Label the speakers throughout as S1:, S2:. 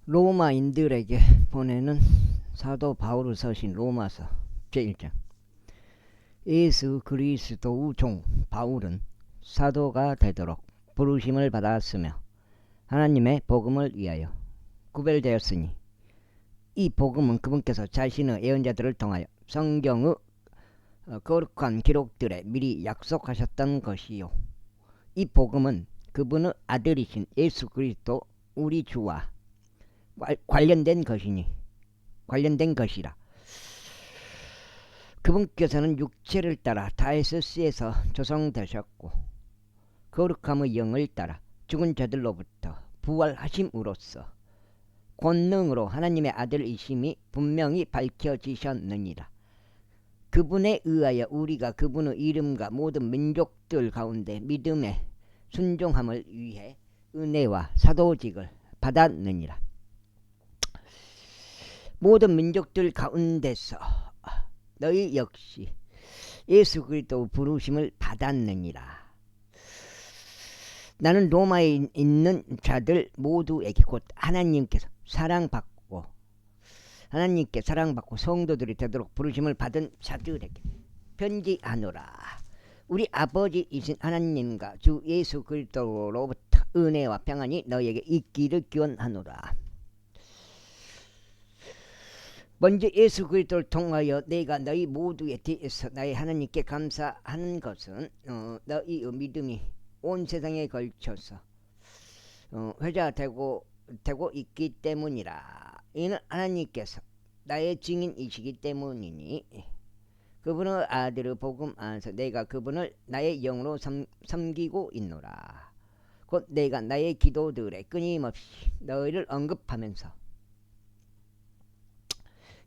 S1: 로마인들에게 보내는 사도 바울을 서신 로마서 제1장. 예수 그리스도의 종 바울은 사도가 되도록 부르심을 받았으며 하나님의 복음을 위하여 구별되었으니 이 복음은 그분께서 자신의 예언자들을 통하여 성경의 거룩한 기록들에 미리 약속하셨던 것이요, 이 복음은 그분의 아들이신 예수 그리스도 우리 주와 관련된 것이라. 그분께서는 육체를 따라 다에스스에서 조성되셨고 거룩함의 영을 따라 죽은 자들로부터 부활하심으로써 권능으로 하나님의 아들이심이 분명히 밝혀지셨느니라. 그분에 의하여 우리가 그분의 이름과 모든 민족들 가운데 믿음에 순종함을 위해 은혜와 사도직을 받았느니라. 모든 민족들 가운데서 너희 역시 예수 그리스도 부르심을 받았느니라. 나는 로마에 있는 자들 모두에게, 곧 하나님께 사랑받고 성도들이 되도록 부르심을 받은 자들에게 편지하노라. 우리 아버지이신 하나님과 주 예수 그리스도로부터 은혜와 평안이 너희에게 있기를 기원하노라. 먼저 예수 그리스도를 통하여 내가 너희 모두에 대해서 나의 하나님께 감사하는 것은 너희의 믿음이 온 세상에 걸쳐서 회자되고 있기 때문이라. 이는 하나님께서 나의 증인이시기 때문이니 그분의 아들의 복음 안에서 내가 그분을 나의 영으로 섬기고 있노라. 곧 내가 나의 기도들에 끊임없이 너희를 언급하면서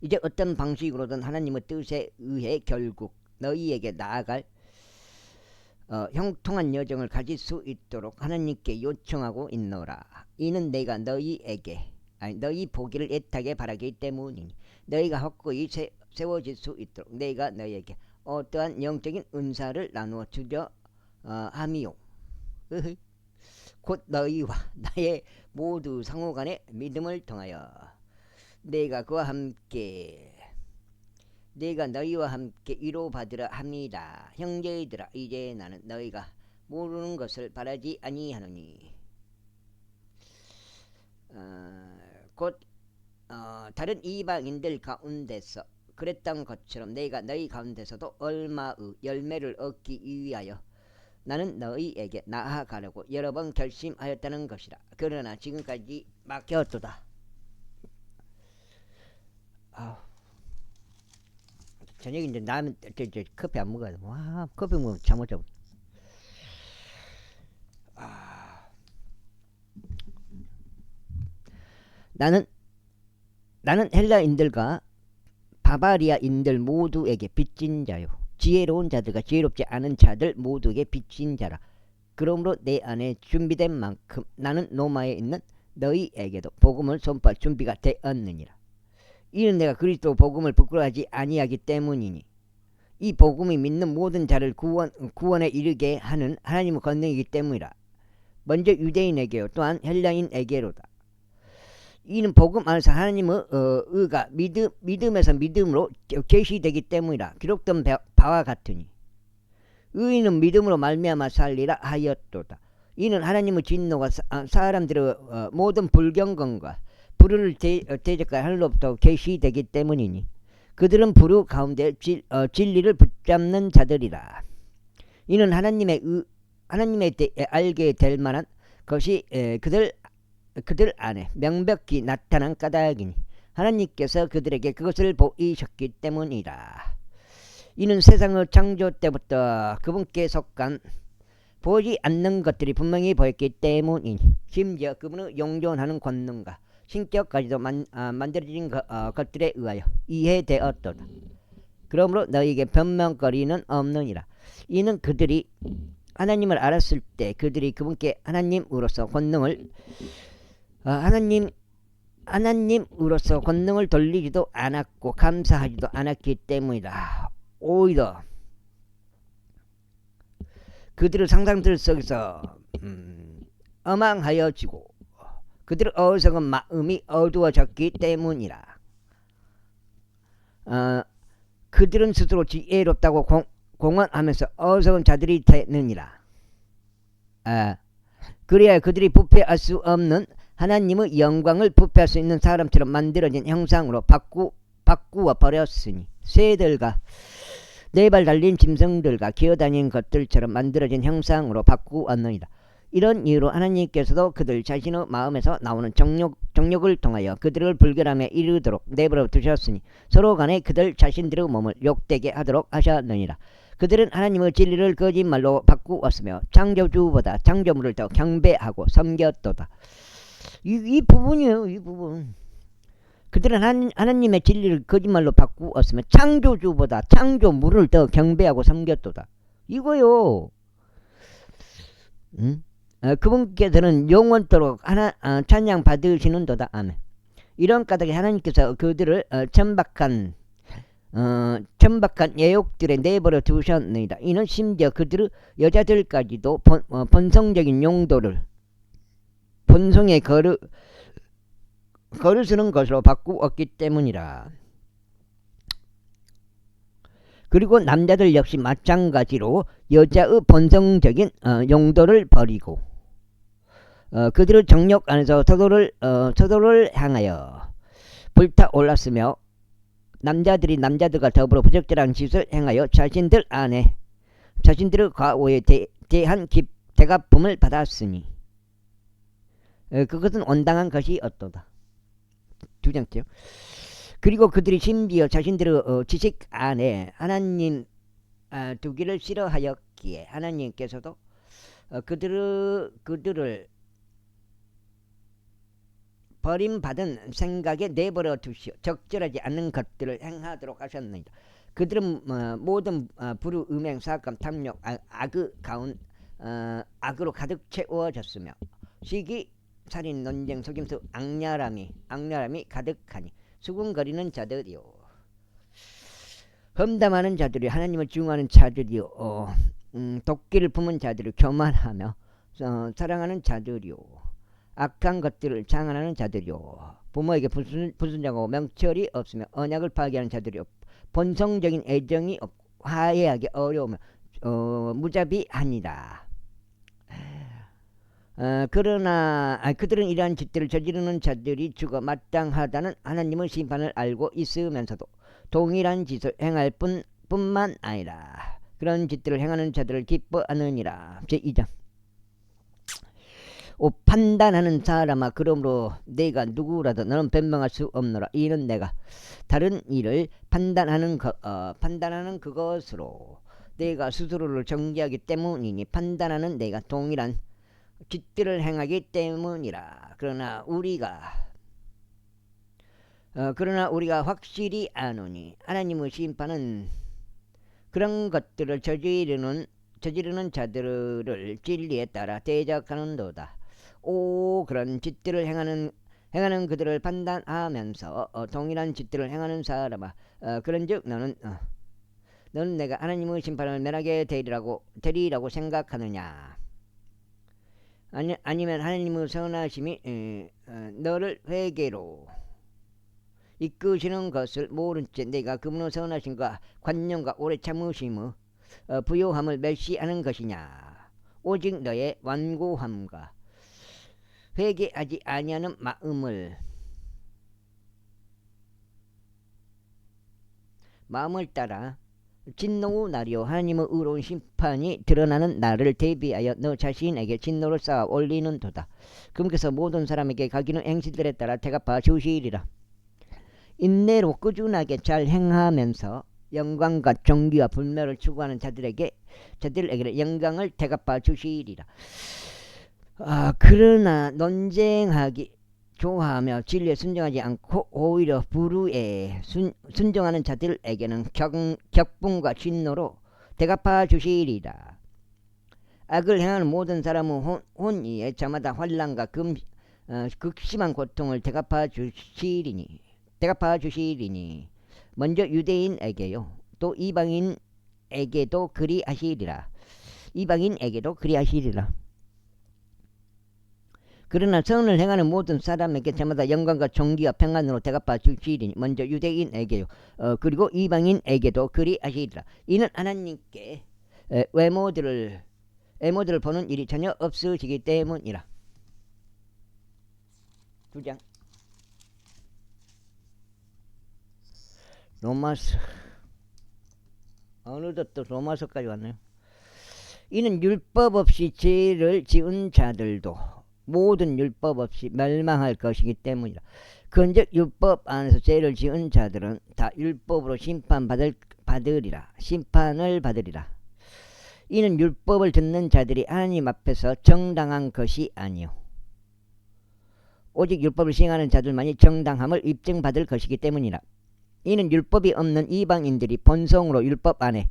S1: 이제 어떤 방식으로든 하나님의 뜻에 의해 결국 너희에게 나아갈 형통한 여정을 가질 수 있도록 하나님께 요청하고 있노라. 이는 내가 너희 보기를 애타게 바라기 때문이니 너희가 확고히 세워질 수 있도록 내가 너희에게 어떠한 영적인 은사를 나누어 주려 함이요, 곧 너희와 나의 모두 상호간의 믿음을 통하여 내가 너희와 함께 위로받으라 합니다. 형제들아, 이제 나는 너희가 모르는 것을 바라지 아니하노니 곧 다른 이방인들 가운데서 그랬던 것처럼 내가 너희 가운데서도 얼마의 열매를 얻기 위하여 나는 너희에게 나아가려고 여러 번 결심하였다는 것이라. 그러나 지금까지 막혔도다. 저녁에 이제 나는 커피 안 먹어야 돼. 와, 커피 먹으면 잠 못 자고. 나는 헬라인들과 바바리아인들 모두에게 빚진 자요, 지혜로운 자들과 지혜롭지 않은 자들 모두에게 빚진 자라. 그러므로 내 안에 준비된 만큼 나는 로마에 있는 너희에게도 복음을 선포할 준비가 되었느니라. 이는 내가 그리스도 복음을 부끄러워하지 아니하기 때문이니 이 복음이 믿는 모든 자를 구원에 이르게 하는 하나님의 권능이기 때문이라. 먼저 유대인에게요, 또한 헬라인에게로다. 이는 복음 안에서 하나님의 의가 믿음에서 믿음으로 계시되기 때문이라. 기록된 바와 같으니 의인은 믿음으로 말미암아 살리라 하였도다. 이는 하나님의 진노가 사람들의 모든 불경건과 불의를 대적할 하늘로부터 계시되기 때문이니 그들은 불의 가운데 진리를 붙잡는 자들이라. 이는 하나님에 대해 알게 될 만한 것이 그들 안에 명백히 나타난 까닭이니 하나님께서 그들에게 그것을 보이셨기 때문이라. 이는 세상의 창조 때부터 그분께 속한 보이지 않는 것들이 분명히 보였기 때문이니 심지어 그분의 용존하는 권능과 신격까지도 만들어진 것들에 의하여 이해되었도다. 그러므로 너희에게 변명거리는 없느니라. 이는 그들이 하나님을 알았을 때 그들이 그분께 하나님으로서 권능을 돌리지도 않았고 감사하지도 않았기 때문이다. 오히려 그들의 상상들 속에서 어망하여지고 그들의 어리석은 마음이 어두워졌기 때문이라. 그들은 스스로 지혜롭다고 공언하면서 어리석은 자들이 되느니라. 그래야 그들이 부패할 수 없는 하나님의 영광을 부패할 수 있는 사람처럼 만들어진 형상으로 바꾸어 버렸으니 새들과 네 발 달린 짐승들과 기어다니는 것들처럼 만들어진 형상으로 바꾸었느니라. 이런 이유로 하나님께서도 그들 자신의 마음에서 나오는 정욕을 통하여 그들을 불결함에 이르도록 내버려 두셨으니 서로 간에 그들 자신들의 몸을 욕되게 하도록 하셨느니라. 그들은 하나님의 진리를 거짓말로 바꾸었으며 창조주보다 창조물을 더 경배하고 섬겼도다. 이 부분이에요. 이 부분. 그들은 하나님의 진리를 거짓말로 바꾸었으며 창조주보다 창조물을 더 경배하고 섬겼도다. 이거요. 그분께서는 영원토록 찬양 받으시는도다. 아멘. 이런 까닭에 하나님께서 그들을 천박한 예욕들에 내버려 두셨느니라. 이는 심지어 그들의 여자들까지도 본성적인 용도를 본성의 거르쓰는 것으로 바꾸었기 때문이라. 그리고 남자들 역시 마찬가지로 여자의 본성적인 용도를 버리고 그들의 정욕 안에서 서로를 향하여 불타올랐으며 남자들이 남자들과 더불어 부적절한 짓을 행하여 자신들 안에 자신들의 과오에 대한 대갚음을 받았으니 그것은 온당한 것이었도다. 두 번째요. 그리고 그들이 심지어 자신들의 지식 안에 하나님 두기를 싫어하였기에 하나님께서도 그들을 버림받은 생각에 내버려 두시오. 적절하지 않는 것들을 행하도록 하셨느니라. 그들은 모든 불의, 음행, 사악감, 탐욕, 악으로 가득 채워졌으며 시기, 살인, 논쟁, 속임수, 악랄함이 가득하니 수군거리는 자들이요, 험담하는 자들이요, 하나님을 증오하는 자들이요, 도끼를 품은 자들이요, 교만하며 사랑하는 자들이요, 악한 것들을 장한하는 자들이요, 부모에게 불순종하고 명철이 없으며 언약을 파괴하는 자들이요, 본성적인 애정이 없고 화해하기 어려우며 무자비하니라. 그러나 그들은 이러한 짓들을 저지르는 자들이 죽어 마땅하다는 하나님의 심판을 알고 있으면서도 동일한 짓을 행할 뿐만 아니라 그런 짓들을 행하는 자들을 기뻐하느니라. 제2장. 판단하는 사람아, 그러므로 내가 누구라도 너는 변명할 수 없노라. 이는 내가 다른 일을 판단하는 그것으로 내가 스스로를 정죄하기 때문이니 판단하는 내가 동일한 짓들을 행하기 때문이라. 그러나 우리가 확실히 아노니 하나님의 심판은 그런 것들을 저지르는 자들을 진리에 따라 대적하는도다. 그런 짓들을 행하는 그들을 판단하면서 동일한 짓들을 행하는 사람아, 그런즉 너는 내가 하나님의 심판을 면하게 되리라고 생각하느냐? 아니면 하나님의 선하심이 너를 회개로 이끄시는 것을 모른 채 내가 그분의 선하심과 관념과 오래 참으심의 부요함을 멸시하는 것이냐? 오직 너의 완고함과 회개하지 아니하는 마음을 따라 진노의 날이요 하나님의 의로운 심판이 드러나는 날을 대비하여 너 자신에게 진노를 쌓아 올리는도다. 그분께서 모든 사람에게 각인의 행실들에 따라 대갚아 주시리라. 인내로 꾸준하게 잘 행하면서 영광과 존귀와 불멸을 추구하는 자들에게 영광을 대갚아 주시리라. 그러나 논쟁하기 좋아하며 진리에 순종하지 않고 오히려 불의에 순종하는 자들에게는 격분과 진노로 대갚아 주시리라. 악을 행하는 모든 사람은 혼이에 저마다 환난과 극심한 고통을 대갚아 주시리니 먼저 유대인에게요 또 이방인에게도 그리하시리라. 그러나 선을 행하는 모든 사람에게 저마다 영광과 존귀와 평안으로 대갚아 주시리니 먼저 유대인에게요 그리고 이방인에게도 그리하시리라. 이는 하나님께 외모들을 보는 일이 전혀 없으시기 때문이라. 2장 로마서 어느덧 또 로마서까지 왔네요. 이는 율법 없이 죄를 지은 자들도 모든 율법 없이 멸망할 것이기 때문이라. 그런즉 율법 안에서 죄를 지은 자들은 다 율법으로 심판을 받으리라. 이는 율법을 듣는 자들이 하나님 앞에서 정당한 것이 아니요 오직 율법을 시행하는 자들만이 정당함을 입증받을 것이기 때문이라. 이는 율법이 없는 이방인들이 본성으로 율법 안에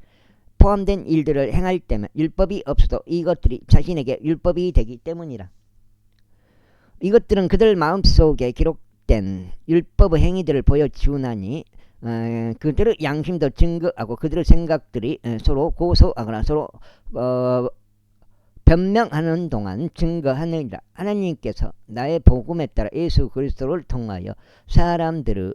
S1: 포함된 일들을 행할 때면 율법이 없어도 이것들이 자신에게 율법이 되기 때문이라. 이것들은 그들 마음속에 기록된 율법의 행위들을 보여주나니 그들의 양심도 증거하고 그들의 생각들이 서로 고소하거나 서로 변명하는 동안 증거하느니라. 하나님께서 나의 복음에 따라 예수 그리스도를 통하여 사람들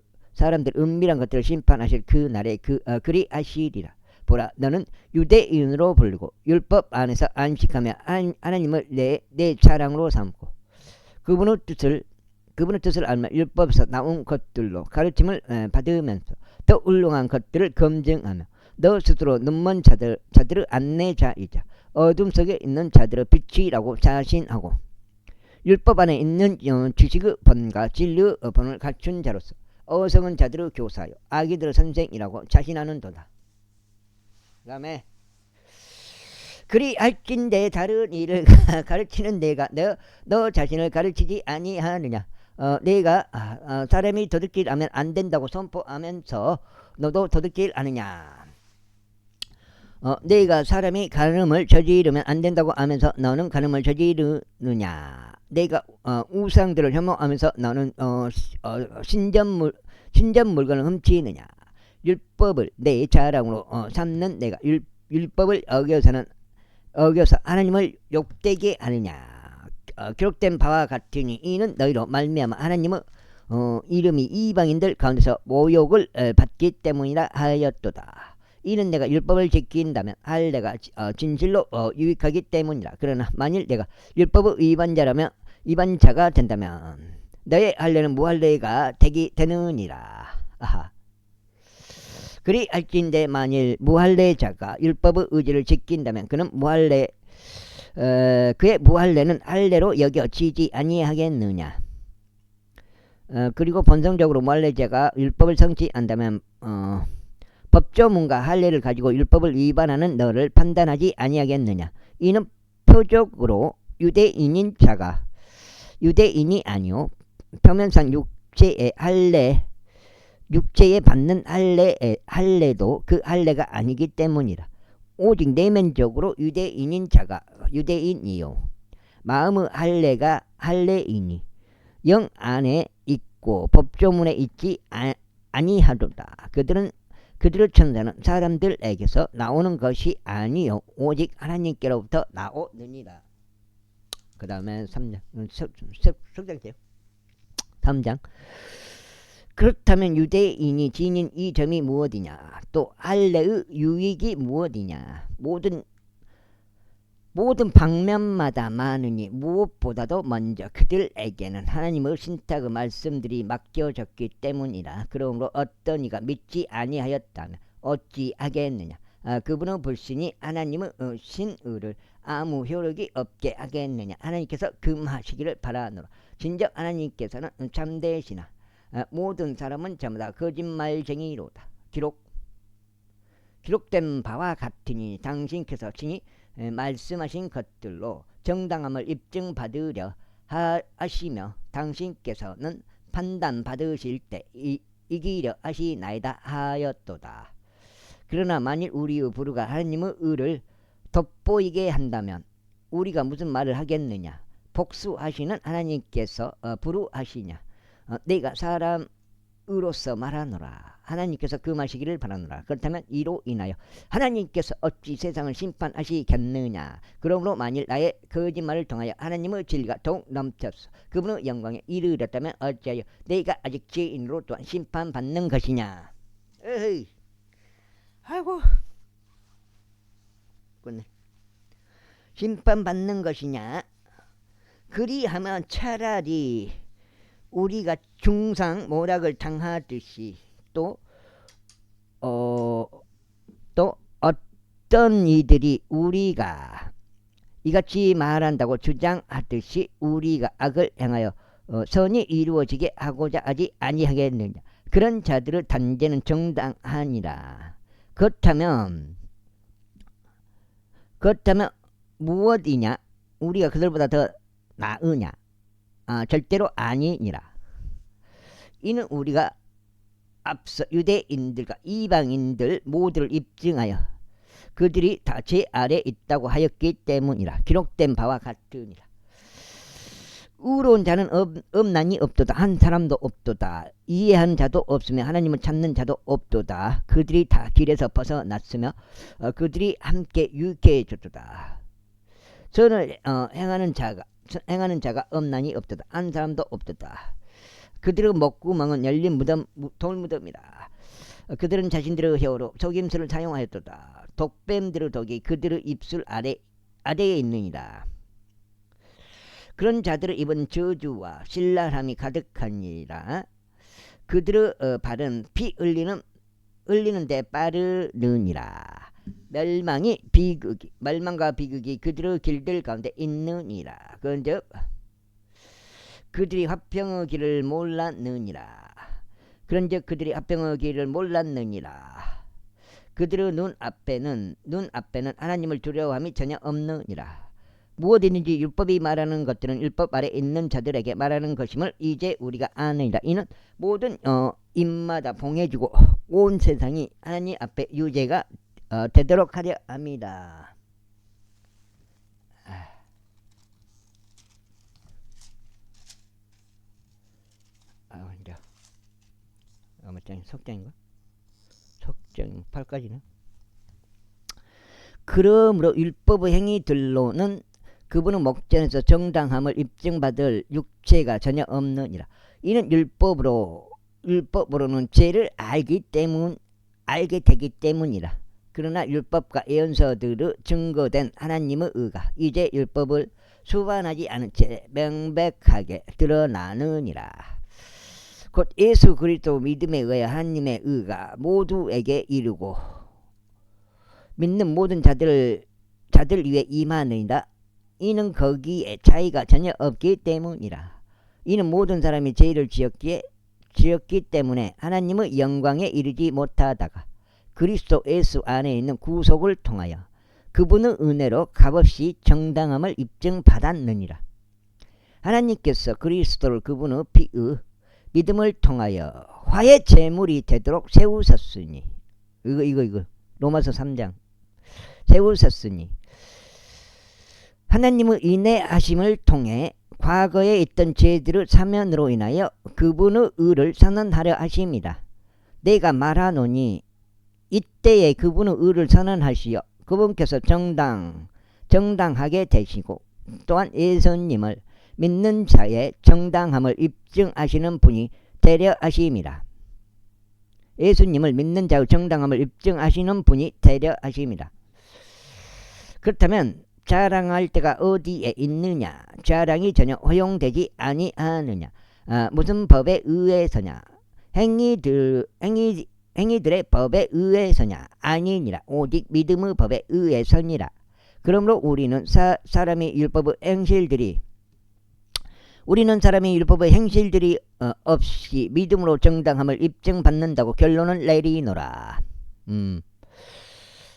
S1: 은밀한 것들을 심판하실 그 날에 그리하시리라. 보라, 너는 유대인으로 불리고 율법 안에서 안식하며 하나님을 내 자랑으로 삼고 그분의 뜻을 알며 율법에서 나온 것들로 가르침을 받으면서 더 훌륭한 것들을 검증하며 너 스스로 눈먼 자들의 안내자이자 어둠 속에 있는 자들의 빛이라고 자신하고 율법 안에 있는 지식의 본과 진리의 본을 갖춘 자로서 어성은 자들의 교사요 아기들의 선생이라고 자신하는도다. 그 다음에 그리할진대 다른 일을 가르치는 내가 너 자신을 가르치지 아니하느냐. 내가 사람이 도둑질 하면 안 된다고 선포하면서 너도 도둑질 하느냐. 내가 사람이 간음을 저지르면 안 된다고 하면서 너는 간음을 저지르느냐. 내가 우상들을 혐오하면서 너는 신전 물건을 훔치느냐. 율법을 내 자랑으로 삼는 내가 율법을 어겨서 하나님을 욕되게 하느냐. 기록된 바와 같으니 이는 너희로 말미암아 하나님의 이름이 이방인들 가운데서 모욕을 받기 때문이라 하였도다. 이는 내가 율법을 지킨다면 할례가 진실로 유익하기 때문이라. 그러나 만일 내가 율법의 위반자가 된다면 너의 할례는 무할례가 되느니라. 아하. 그리할진대 만일 무할례자가 율법의 의지를 지킨다면 그는 그의 무할례는 할례로 여겨지지 아니하겠느냐. 그리고 본성적으로 무할례자가 율법을 성취한다면 법조문과 할례를 가지고 율법을 위반하는 너를 판단하지 아니하겠느냐. 이는 표적으로 유대인이 아니요 표면상 육체에 받는 할례도 그 할례가 아니기 때문이라. 오직 내면적으로 유대인이요 마음의 할례가 할례이니 영 안에 있고 법조문에 있지 아니하도다. 그들의 천사는 사람들에게서 나오는 것이 아니요 오직 하나님께로부터 나오느니라. 그 다음에 3장 석장돼요. 3장 그렇다면 유대인이 지닌 이 점이 무엇이냐. 또 할례의 유익이 무엇이냐. 모든 방면마다 많으니 무엇보다도 먼저 그들에게는 하나님의 신탁의 말씀들이 맡겨졌기 때문이라. 그러므로 어떤 이가 믿지 아니하였다면 어찌하겠느냐. 그분의 불신이 하나님의 신의를 아무 효력이 없게 하겠느냐. 하나님께서 금하시기를 바라노라. 진정 하나님께서는 참되시나 모든 사람은 전부 다 거짓말쟁이로다. 기록된 바와 같으니 당신께서 친히 말씀하신 것들로 정당함을 입증받으려 하시며 당신께서는 판단받으실 때 이기려 하시나이다 하였도다. 그러나 만일 우리의 불의가 하나님의 의를 돋보이게 한다면 우리가 무슨 말을 하겠느냐. 복수하시는 하나님께서 불의하시냐. 내가 사람으로서 말하노라. 하나님께서 금하시기를 바라노라. 그렇다면 이로 인하여 하나님께서 어찌 세상을 심판하시겠느냐. 그러므로 만일 나의 거짓말을 통하여 하나님의 진리가 더욱 넘쳐서 그분의 영광에 이르렀다면 어찌하여 내가 아직 죄인으로 또한 심판받는 것이냐. 에이, 아이고, 끝내. 심판받는 것이냐. 그리하면 차라리 우리가 중상 모락을 당하듯이 또 어떤 이들이 우리가 이같이 말한다고 주장하듯이 우리가 악을 행하여 선이 이루어지게 하고자 하지 아니하겠느냐. 그런 자들의 단죄는 정당하니라. 그렇다면 무엇이냐? 우리가 그들보다 더 나으냐? 절대로 아니니라. 이는 우리가 앞서 유대인들과 이방인들 모두를 입증하여 그들이 다 죄 아래 있다고 하였기 때문이라. 기록된 바와 같으니라. 의로운 자는 없나니 없도다. 한 사람도 없도다. 이해하는 자도 없으며 하나님을 찾는 자도 없도다. 그들이 다 길에서 벗어났으며 그들이 함께 유익해졌도다. 선을 행하는 자가 없나니 없도다. 한 사람도 없도다. 그들의 목구멍은 열린 돌무덤이라. 그들은 자신들의 혀로 속임수를 사용하였도다. 독뱀들의 독이 그들의 입술 아래에 있느니라. 그런 자들의 입은 저주와 신랄함이 가득하니라. 그들의 발은 피 흘리는 데 빠르느니라. 멸망과 비극이 그들의 길들 가운데 있느니라. 그런즉 그들이 화평의 길을 몰랐느니라. 그들의 눈 앞에는 하나님을 두려워함이 전혀 없느니라. 무엇이든지 율법이 말하는 것들은 율법 아래 있는 자들에게 말하는 것임을 이제 우리가 아느니라. 이는 모든 입마다 봉해지고 온 세상이 하나님 앞에 유죄가 되도록 하려 합니다. 몇 장이 석장인가? 석장 8까지는. 그러므로 율법의 행위들로는 그분의 목전에서 정당함을 입증받을 육체가 전혀 없느니라. 이는 율법으로는 죄를 알게 되기 때문이라. 그러나 율법과 예언서들의 증거된 하나님의 의가 이제 율법을 수반하지 않은 채 명백하게 드러나느니라. 곧 예수 그리스도 믿음에 의해 하나님의 의가 모두에게 이르고 믿는 모든 자들 위에 임하느니라. 이는 거기에 차이가 전혀 없기 때문이라. 이는 모든 사람이 죄를 지었기 때문에 하나님의 영광에 이르지 못하다가 그리스도 예수 안에 있는 구속을 통하여 그분의 은혜로 값없이 정당함을 입증받았느니라. 하나님께서 그리스도를 그분의 피의 믿음을 통하여 화해 제물이 되도록 세우셨으니 이거 로마서 3장 세우셨으니 하나님의 인내하심을 통해 과거에 있던 죄들의 사면으로 인하여 그분의 의를 선언하려 하심이라. 내가 말하노니 이때에 그분의 의를 선언하시어 그분께서 정당하게 되시고 또한 예수님을 믿는 자의 정당함을 입증하시는 분이 되려 하심이라. 예수님을 믿는 자의 정당함을 입증하시는 분이 되려 하심이라. 그렇다면 자랑할 때가 어디에 있느냐? 자랑이 전혀 허용되지 아니하느냐? 무슨 법에 의해서냐? 행위들의 법에 의해서냐? 아니니라. 오직 믿음의 법에 의해서니라. 그러므로 우리는 사람의 율법의 행실들이 없이 믿음으로 정당함을 입증받는다고 결론을 내리노라.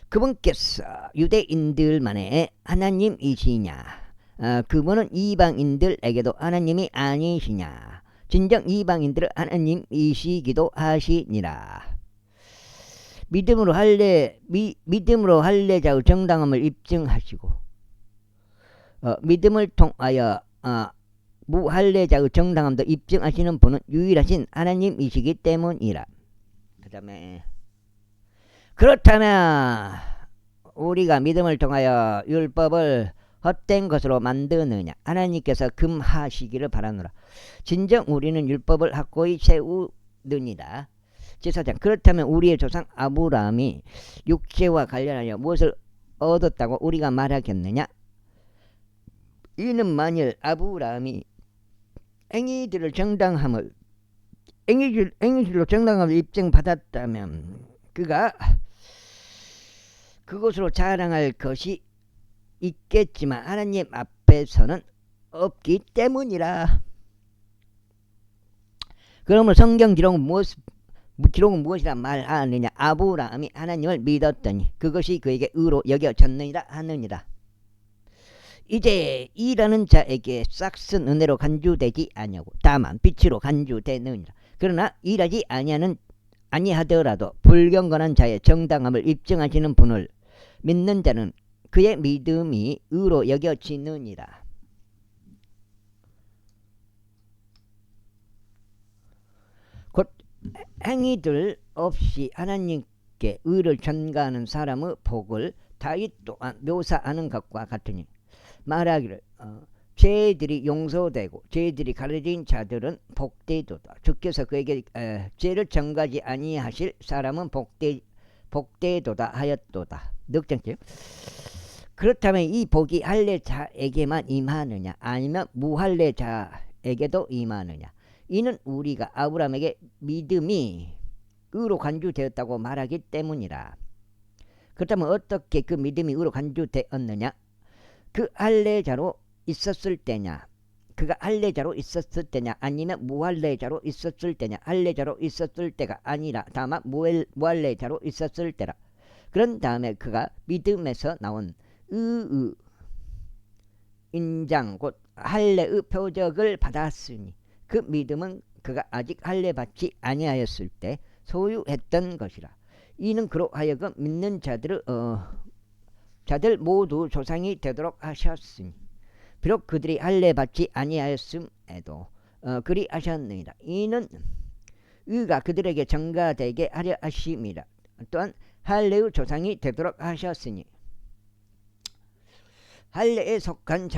S1: 그분께서 유대인들만의 하나님이시냐? 그분은 이방인들에게도 하나님이 아니시냐? 진정 이방인들은 하나님이시기도 하시니라. 믿음으로 할례자의 정당함을 입증하시고 믿음을 통하여 무할례자의 정당함도 입증하시는 분은 유일하신 하나님이시기 때문이라. 그 다음에 그렇다면 우리가 믿음을 통하여 율법을 헛된 것으로 만드느냐. 하나님께서 금하시기를 바라노라. 진정 우리는 율법을 확고히 세우느니라. 제4장 그렇다면 우리의 조상 아브라함이 육체와 관련하여 무엇을 얻었다고 우리가 말하겠느냐. 이는 만일 아브라함이 행위들로 정당함을 입증받았다면 그가 그것으로 자랑할 것이 있겠지만 하나님 앞에서는 없기 때문이라. 그러므로 성경 기록은 무엇이라 말하느냐. 아브라함이 하나님을 믿었더니 그것이 그에게 의로 여겨졌느니라 하느니라. 이제 일하는 자에게 싹슨 은혜로 간주되지 아니하고 다만 빛으로 간주되느니라. 그러나 일하지 아니하더라도 불경건한 자의 정당함을 입증하시는 분을 믿는 자는 그의 믿음이 의로 여겨지느니라. 곧 행위들 없이 하나님께 의를 전가하는 사람의 복을 다윗 또한 묘사하는 것과 같으니 말하기를 죄들이 용서되고 죄들이 가려진 자들은 복되도다. 주께서 그에게 죄를 전가하지 아니하실 사람은 복되도다 하였도다. 넉장째. 그렇다면 이 복이 할례자에게만 임하느냐 아니면 무할례자에게도 임하느냐. 이는 우리가 아브라함에게 믿음이 의로 간주되었다고 말하기 때문이라. 그렇다면 어떻게 그 믿음이 의로 간주되었느냐. 그 할례자로 있었을 때냐, 그가 할례자로 있었을 때냐 아니면 무할례자로 있었을 때냐. 할례자로 있었을 때가 아니라 다만 무할례자로 있었을 때라. 그런 다음에 그가 믿음에서 나온 의의 인장 곧 할례의 표적을 받았으니 그 믿음은 그가 아직 할례 받지 아니하였을 때 소유했던 것이라. 이는 그로 하여금 믿는 자들 모두 조상이 되도록 하셨으니 비록 그들이 할례 받지 아니하였음에도 그리 하셨느니라. 이는 의가 그들에게 전가되게 하려 하심이라. 또한 할례의 조상이 되도록 하셨으니 할례에 속한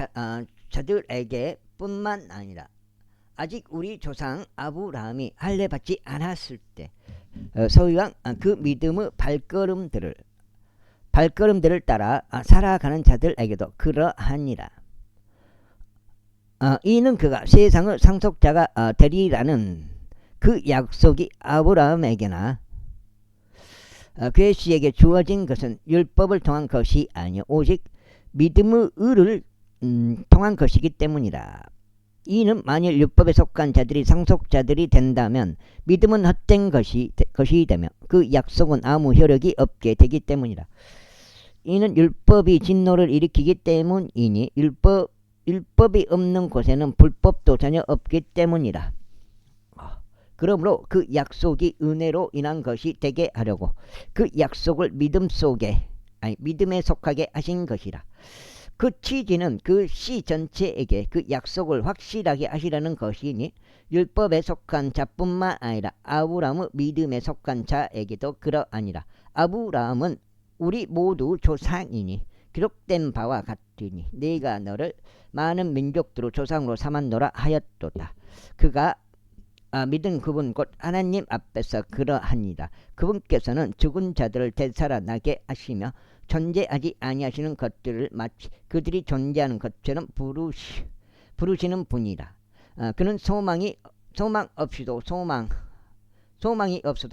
S1: 자들에게 뿐만 아니라 아직 우리 조상 아브라함이 할례 받지 않았을 때 소유한 그 믿음의 발걸음들을 따라 살아가는 자들에게도 그러하니라. 이는 그가 세상의 상속자가 되리라는 그 약속이 아브라함에게나 그의 씨에게 주어진 것은 율법을 통한 것이 아니요 오직 믿음의 의를 통한 것이기 때문이라. 이는 만일 율법에 속한 자들이 상속자들이 된다면 믿음은 헛된 것이 되며 그 약속은 아무 효력이 없게 되기 때문이라. 이는 율법이 진노를 일으키기 때문이니 율법이 없는 곳에는 불법도 전혀 없기 때문이라. 그러므로 그 약속이 은혜로 인한 것이 되게 하려고 그 약속을 믿음에 속하게 하신 것이라. 그 취지는 그 시 전체에게 그 약속을 확실하게 하시려는 것이니 율법에 속한 자뿐만 아니라 아브라함의 믿음에 속한 자에게도 그러하니라. 아브라함은 우리 모두 조상이니 기록된 바와 같으니 내가 너를 많은 민족들로 조상으로 삼았노라 하였도다. 그가 믿은 그분 곧 하나님 앞에서 그러하니라. 그분께서는 죽은 자들을 되살아나게 하시며 존재하지 아니하시는 것들을 마치 그들이 존재하는 것처럼 부르시는 분이라. 그는 소망이 없어도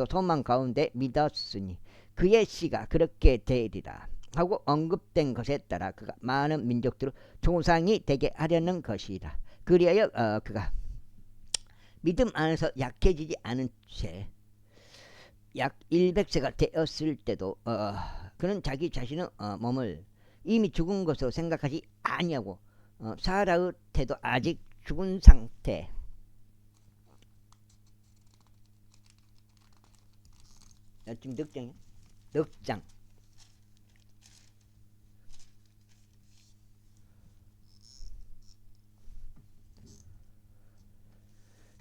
S1: 소망 가운데 믿었으니 그의 씨가 그렇게 되리라 하고 언급된 것에 따라 그가 많은 민족들로 조상이 되게 하려는 것이라. 그리하여 그가 믿음 안에서 약해지지 않은 채 약 100세가 되었을 때도 그는 자기 자신의 몸을 이미 죽은 것으로 생각하지 아니하고 사라의 태도 아직 죽은 상태. 지금 넉장이야? 넉장.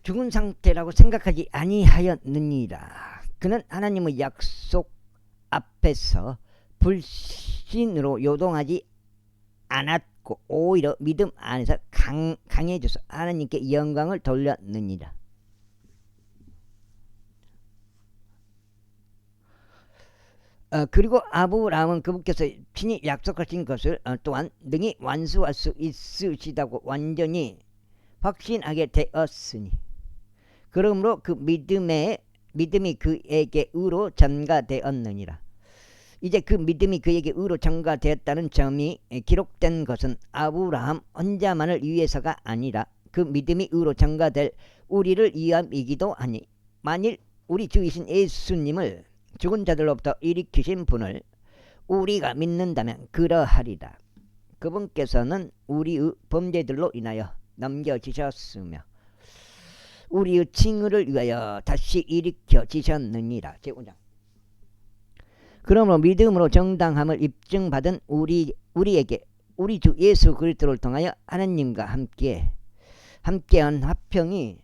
S1: 죽은 상태라고 생각하지 아니하였느니라. 그는 하나님의 약속 앞에서 불신으로 요동하지 않았고 오히려 믿음 안에서 강해져서 하나님께 영광을 돌렸느니라. 그리고 아브라함은 그분께서 친히 약속하신 것을 또한 능히 완수할 수 있으시다고 완전히 확신하게 되었으니 그러므로 그 믿음이 그에게 의로 전가되었느니라. 이제 그 믿음이 그에게 의로 전가되었다는 점이 기록된 것은 아브라함 혼자만을 위해서가 아니라 그 믿음이 의로 전가될 우리를 위함이기도 하니 만일 우리 주이신 예수님을 죽은 자들로부터 일으키신 분을 우리가 믿는다면 그러하리라. 그분께서는 우리의 범죄들로 인하여 넘겨지셨으며 우리의 칭의를 위하여 다시 일으켜지셨느니라. 제5장. 그러므로 믿음으로 정당함을 입증받은 우리에게 우리 주 예수 그리스도를 통하여 하나님과 함께한 화평이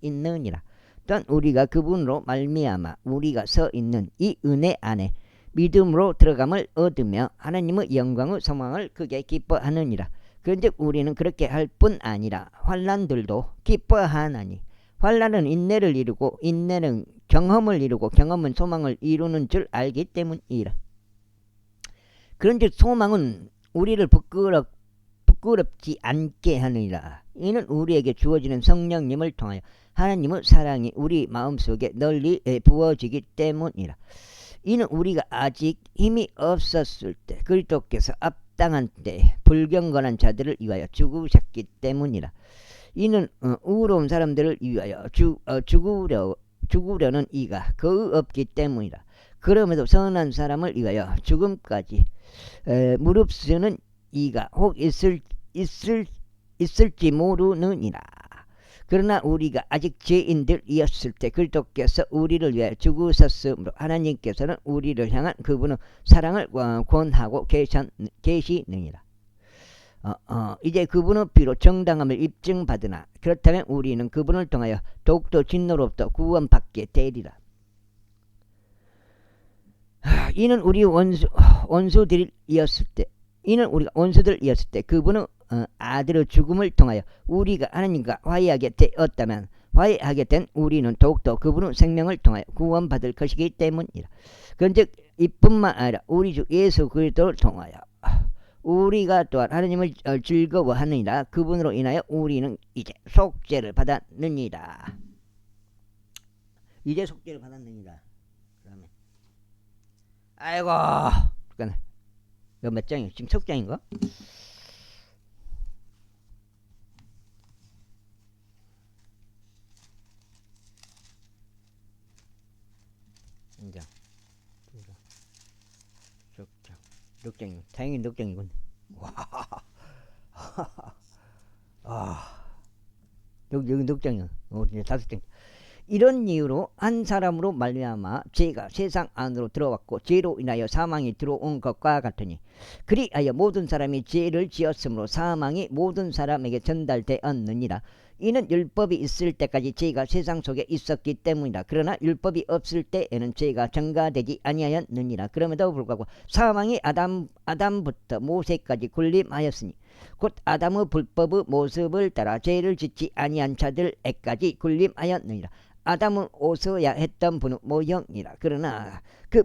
S1: 있느니라. 또한 우리가 그분으로 말미암아 우리가 서 있는 이 은혜 안에 믿음으로 들어감을 얻으며 하나님의 영광의 소망을 크게 기뻐하느니라. 그런즉 우리는 그렇게 할 뿐 아니라 환난들도 기뻐하나니 환난은 인내를 이루고 인내는 경험을 이루고 경험은 소망을 이루는 줄 알기 때문이라. 그런즉 소망은 우리를 부끄럽지 않게 하느니라. 이는 우리에게 주어지는 성령님을 통하여 하나님의 사랑이 우리 마음속에 널리 부어지기 때문이라. 이는 우리가 아직 힘이 없었을 때 그리스도께서 합당한 때에 불경건한 자들을 위하여 죽으셨기 때문이라. 이는 의로운 사람들을 위하여 죽으려는 이가 거의 없기 때문이라. 그럼에도 선한 사람을 위하여 죽음까지 무릅쓰는 이가 혹 있을지 모르느니라. 그러나 우리가 아직 죄인들이었을 때 그리스도께서 우리를 위하여 죽으셨으므로 하나님께서는 우리를 향한 그분의 사랑을 권하고 계시느니라. 이제 그분의 피로 정당함을 입증받으나 그렇다면 우리는 그분을 통하여 더욱더 진노로부터 구원받게 되리라. 이는 우리가 원수들이었을 때 그분의 아들의 죽음을 통하여 우리가 하나님과 화해하게 되었다면 화해하게 된 우리는 더욱더 그분의 생명을 통하여 구원받을 것이기 때문이라. 그런즉 이뿐만 아니라 우리 주 예수 그리스도를 통하여 우리가 또한 하나님을 즐거워하느니라. 그분으로 인하여 우리는 이제 속죄를 받았느니라. 이제 속죄를 받았느니라. 그러면 아이고 이거 몇 장이야? 지금 석 장인가? 넉장이군. 다행히 넉장이군. 와, 여기 넉장이야. 진짜 5장. 이런 이유로 한 사람으로 말미암아 죄가 세상 안으로 들어왔고 죄로 인하여 사망이 들어온 것과 같으니 그리하여 모든 사람이 죄를 지었으므로 사망이 모든 사람에게 전달되었느니라. 이는 율법이 있을 때까지 죄가 세상 속에 있었기 때문이다. 그러나 율법이 없을 때에는 죄가 전가되지 아니하였느니라. 그럼에도 불구하고 사망이 아담부터 모세까지 군림하였으니 곧 아담의 불법의 모습을 따라 죄를 짓지 아니한 자들에까지 군림하였느니라. 아담은 오서야 했던 분의 모형이라. 그러나 그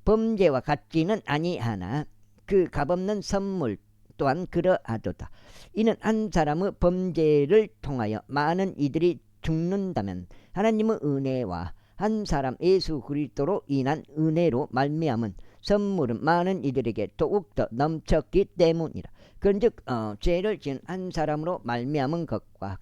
S1: 범죄와 같지는 아니하나 그 값없는 선물 또한 그러하도다. 이는 한 사람의 범죄를 통하여 많은 이들이 죽는다면 하나님의 은혜와 한 사람 예수 그리스도로 인한 은혜로 말미암은 선물은 많은 이들에게 더욱더 넘쳤기 때문이라. 그런즉 죄를 지은 한 사람으로 말미암은 것과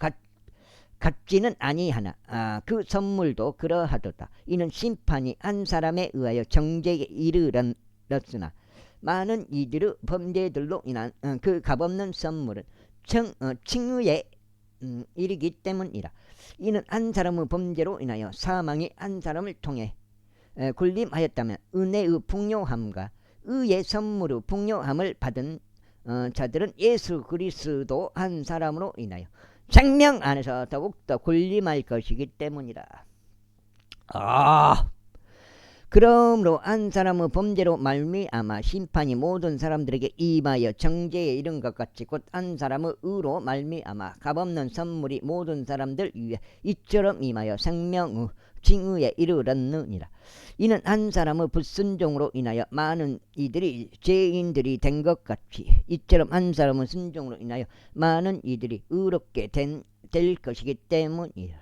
S1: 같지는 아니하나 그 선물도 그러하도다. 이는 심판이 한 사람에 의하여 정죄에 이르렀으나 많은 이들의 범죄들로 인한 그 값없는 선물은 칭의에 이르기 때문이라. 이는 한 사람의 범죄로 인하여 사망이 한 사람을 통해 군림하였다면 은혜의 풍요함과 의의 선물의 풍요함을 받은 자들은 예수 그리스도 한 사람으로 인하여 생명 안에서 더욱더 군림할 것이기 때문이라. 그러므로 한 사람의 범죄로 말미암아 심판이 모든 사람들에게 임하여 정죄에 이른 것 같이 곧 한 사람의 의로 말미암아 값없는 선물이 모든 사람들 위에 이처럼 임하여 생명의 징의에 이르렀느니라. 이는 한 사람의 불순종으로 인하여 많은 이들이 죄인들이 된 것 같이 이처럼 한 사람의 순종으로 인하여 많은 이들이 의롭게 될 것이기 때문이라.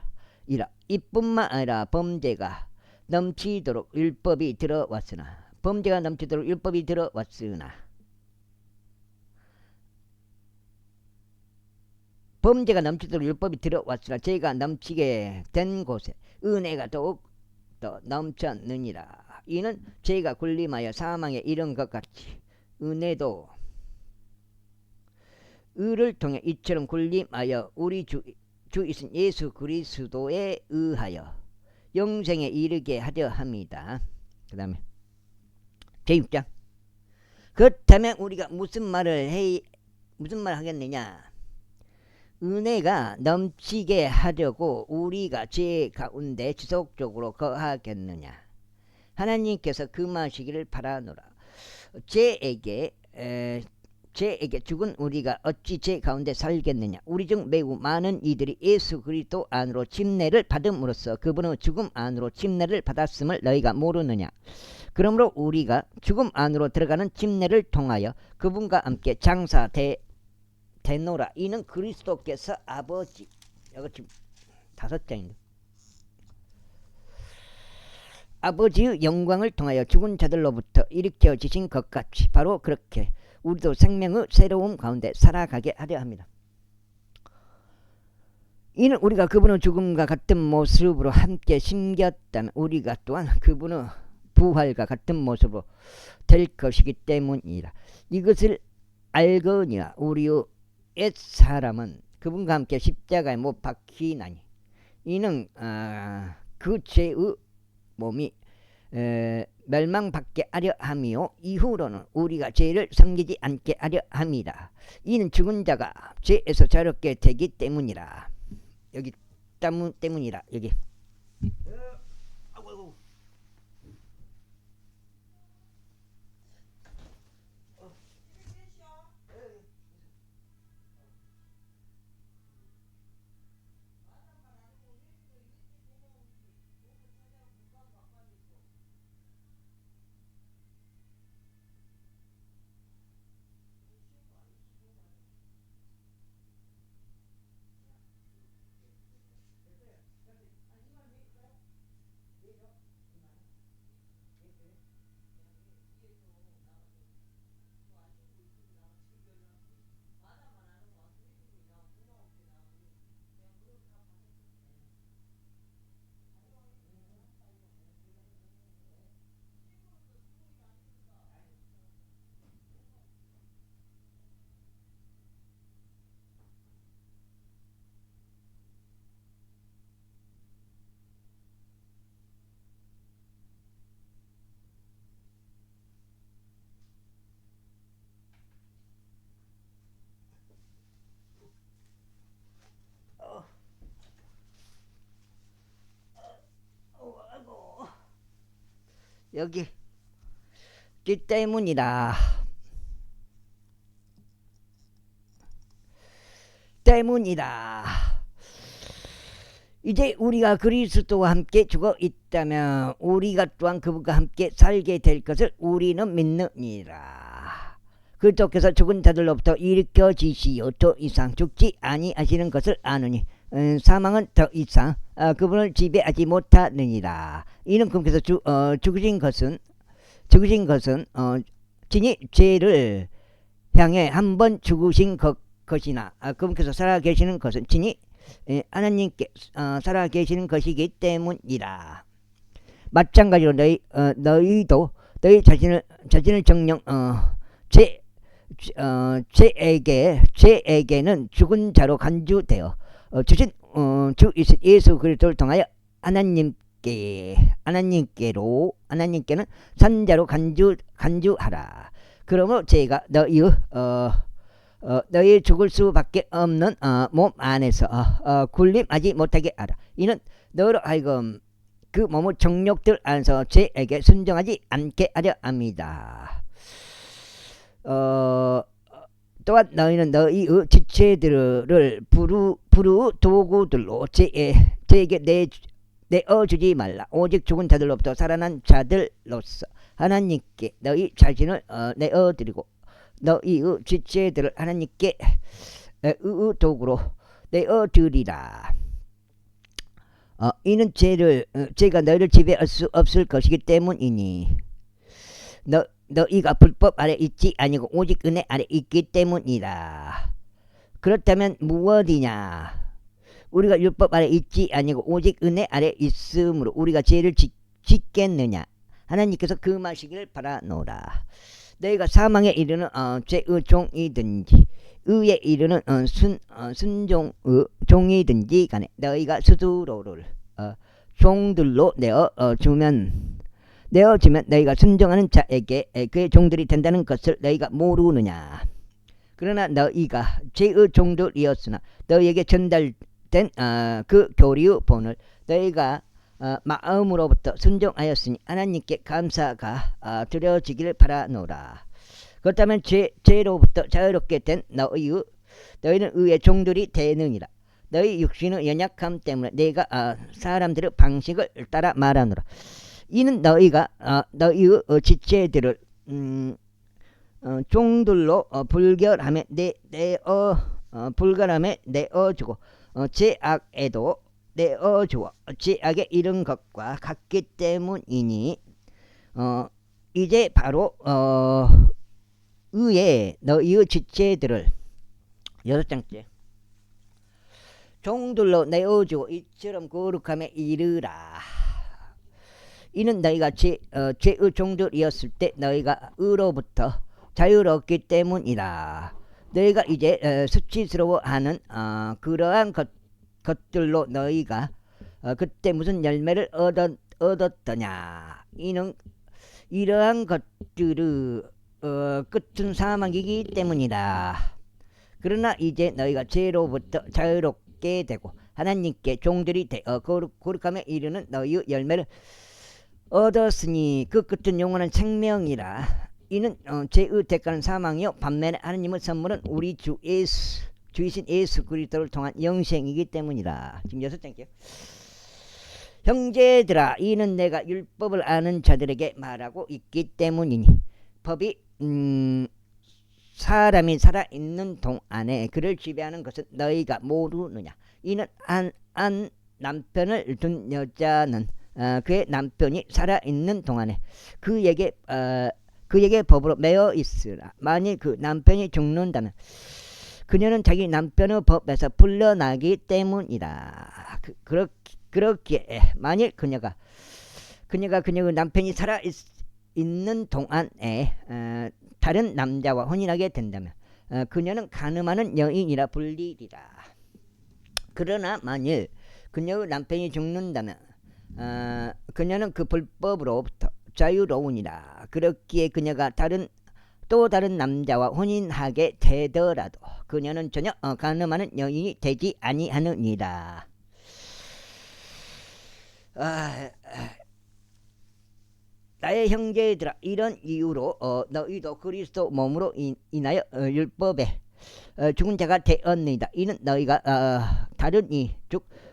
S1: 이뿐만 아니라 범죄가 넘치도록 율법이 들어왔으나 죄가 넘치게 된 곳에 은혜가 더욱 더 넘쳤느니라. 이는 죄가 군림하여 사망에 이른 것 같이 은혜도 의를 통해 이처럼 군림하여 우리 주이신 예수 그리스도에 의하여 영생에 이르게 하려 합니다. 그 다음에 제6장. 그렇다면 우리가 무슨 말을 하겠느냐? 은혜가 넘치게 하려고 우리가 죄 가운데 지속적으로 거하겠느냐? 하나님께서 금하시기를 바라노라. 죄에게 죽은 우리가 어찌 죄 가운데 살겠느냐? 우리 중 매우 많은 이들이 예수 그리스도 안으로 침례를 받음으로써 그분의 죽음 안으로 침례를 받았음을 너희가 모르느냐? 그러므로 우리가 죽음 안으로 들어가는 침례를 통하여 그분과 함께 장사되노라. 이는 그리스도께서 아버지, 여기 지금 5장인데, 아버지의 영광을 통하여 죽은 자들로부터 일으켜지신 것 같이 바로 그렇게 우리도 생명의 새로움 가운데 살아가게 하려 합니다. 이는 우리가 그분의 죽음과 같은 모습으로 함께 심겼다면 우리가 또한 그분의 부활과 같은 모습으로 될 것이기 때문이라. 이것을 알거니와 우리의 옛사람은 그분과 함께 십자가에 못 박히나니 이는 그 죄의 몸이 멸망받게 하려 함이요 이후로는 우리가 죄를 섬기지 않게 하려 함이라. 이는 죽은 자가 죄에서 자유롭게 되기 때문이라. 여기 때문이라. 여기 여기 때문이라. 이제 우리가 그리스도와 함께 죽어 있다면 우리가 또한 그분과 함께 살게 될 것을 우리는 믿느니라. 그리스도께서 죽은 자들로부터 일으켜지시어 더 이상 죽지 아니하시는 것을 아느니 사망은 더 이상 그분을 지배하지 못하느니라. 이는 그분께서 죽으신 것은 진히 죄를 향해 한 번 죽으신 것이나 그분께서 살아계시는 것은 진히 하나님께 살아계시는 것이기 때문이라. 마찬가지로 너희도 너희 자신을 정령 죄에게는 죽은 자로 간주되어 주신 주 예수 그리스도를 통하여 하나님께는 산자로 간주하라. 그러므로 죄가 너희의 너희 죽을 수밖에 없는 몸 안에서 군림하지 못하게 하라. 이는 너로 하여금 그 몸의 정욕들 안에서 죄에게 순종하지 않게 하려 합니다. 또한 너희는 너희의 지체들을 부르 도구들로 죄에게 내어주지 말라. 오직 죽은 자들로부터 살아난 자들로서 하나님께 너희 자신을 내어드리고 너희의 지체들을 하나님께 의 도구로 내어드리라. 이는 죄가 너희를 지배할 수 없을 것이기 때문이니 너희가 불법 아래 있지 아니고 오직 은혜 아래 있기 때문이라. 그렇다면 무엇이냐? 우리가 율법 아래 있지 아니고 오직 은혜 아래 있으므로 우리가 죄를 짓겠느냐? 하나님께서 금하시기를 바라노라. 너희가 사망에 이르는 죄의 종이든지 의에 이르는 순종의 종이든지 간에 너희가 스스로를 종들로 내어주면 너희가 순종하는 자에게 그의 종들이 된다는 것을 너희가 모르느냐. 그러나 너희가 죄의 종들이었으나 너희에게 전달된 그 교리의 본을 너희가 마음으로부터 순종하였으니 하나님께 감사가 드려지기를 바라노라. 그렇다면 죄로부터 자유롭게 된 너희는 의의 종들이 되느니라. 너희 육신의 연약함 때문에 내가 사람들의 방식을 따라 말하노라. 이는 너희가 너희의 지체들을 종들로 불결함에 내어주고 죄악에도 내어주어 죄악에 이른 것과 같기 때문이니 이제 바로 의에 너희의 지체들을 6장째 종들로 내어주고 이처럼 거룩함에 이르라. 이는 너희가 죄의 종들이었을 때 너희가 의로부터 자유롭기 때문이라. 너희가 이제 수치스러워하는 그러한 것들로 너희가 그때 무슨 열매를 얻었더냐. 이는 이러한 것들의 끝은 사망이기 때문이다. 그러나 이제 너희가 죄로부터 자유롭게 되고 하나님께 종들이 되어 거룩함에 이르는 너희의 열매를 얻었으니 그 끝은 영원한 생명이라. 이는 죄의 대가는 사망이요 반면에 하나님의 선물은 우리 주이신 예수 그리스도를 통한 영생이기 때문이라. 지금 6장이요. 형제들아, 이는 내가 율법을 아는 자들에게 말하고 있기 때문이니 법이 사람이 살아있는 동안에 그를 지배하는 것은 너희가 모르느냐. 이는 한 남편을 둔 여자는 그의 남편이 살아있는 동안에 그에게 법으로 매어 있으라. 만일 그 남편이 죽는다면 그녀는 자기 남편의 법에서 풀려나기 때문이다. 그렇기에 만일 그녀가 그녀의 남편이 살아있는 동안에 다른 남자와 혼인하게 된다면 그녀는 간음하는 여인이라 불리리라. 그러나 만일 그녀의 남편이 죽는다면 그녀는 그 불법으로부터 자유로우니라. 그렇기에 그녀가 또 다른 남자와 혼인하게 되더라도 그녀는 전혀 간음하는 여인이 되지 아니하느니라. 나의 형제들아, 이런 이유로 너희도 그리스도 몸으로 인하여 율법에 죽은 자가 되었느니라. 이는 너희가 다른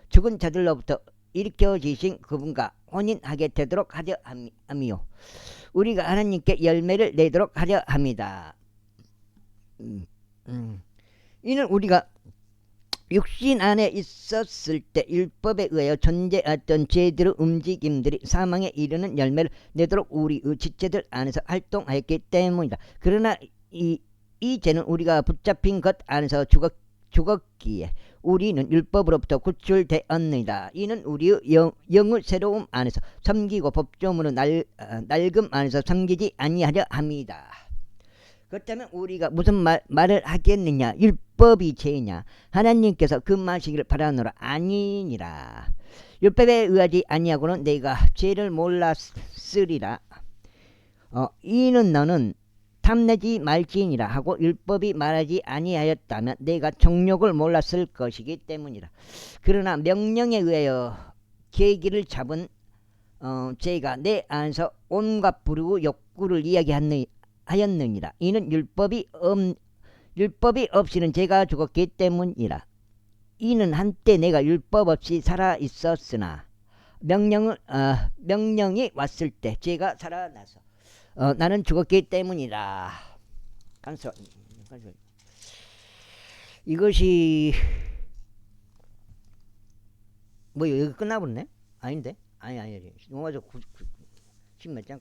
S1: 죽은 자들로부터 일으켜지신 그분과 혼인하게 되도록 하려 함이요 우리가 하나님께 열매를 내도록 하려 합니다. 이는 우리가 육신 안에 있었을 때 율법에 의하여 존재했던 죄들의 움직임들이 사망에 이르는 열매를 내도록 우리의 지체들 안에서 활동하였기 때문이다. 그러나 이제는 우리가 붙잡힌 것 안에서 죽었기에 우리는 율법으로부터 구출되었느니라. 이는 우리의 영의 새로움 안에서 섬기고 법조문의 낡음 안에서 섬기지 아니하려 합니다. 그렇다면 우리가 무슨 말을 하겠느냐? 율법이 죄냐? 하나님께서 금하시기를 바라노라. 아니니라. 율법에 의하지 아니하고는 내가 죄를 몰랐으리라. 이는 너는 탐내지 말지니라 하고 율법이 말하지 아니하였다면 내가 정욕을 몰랐을 것이기 때문이라. 그러나 명령에 의하여 계기를 잡은 제가 내 안에서 온갖 부르고 욕구를 이야기하였느니라. 이는 율법이 없이는 제가 죽었기 때문이라. 이는 한때 내가 율법 없이 살아 있었으나 명령이 왔을 때 제가 살아나서 나는 죽었기 때문이라. 이것이 뭐 여기 끝나버렸네? 아닌데? 아니 영화저 10몇 장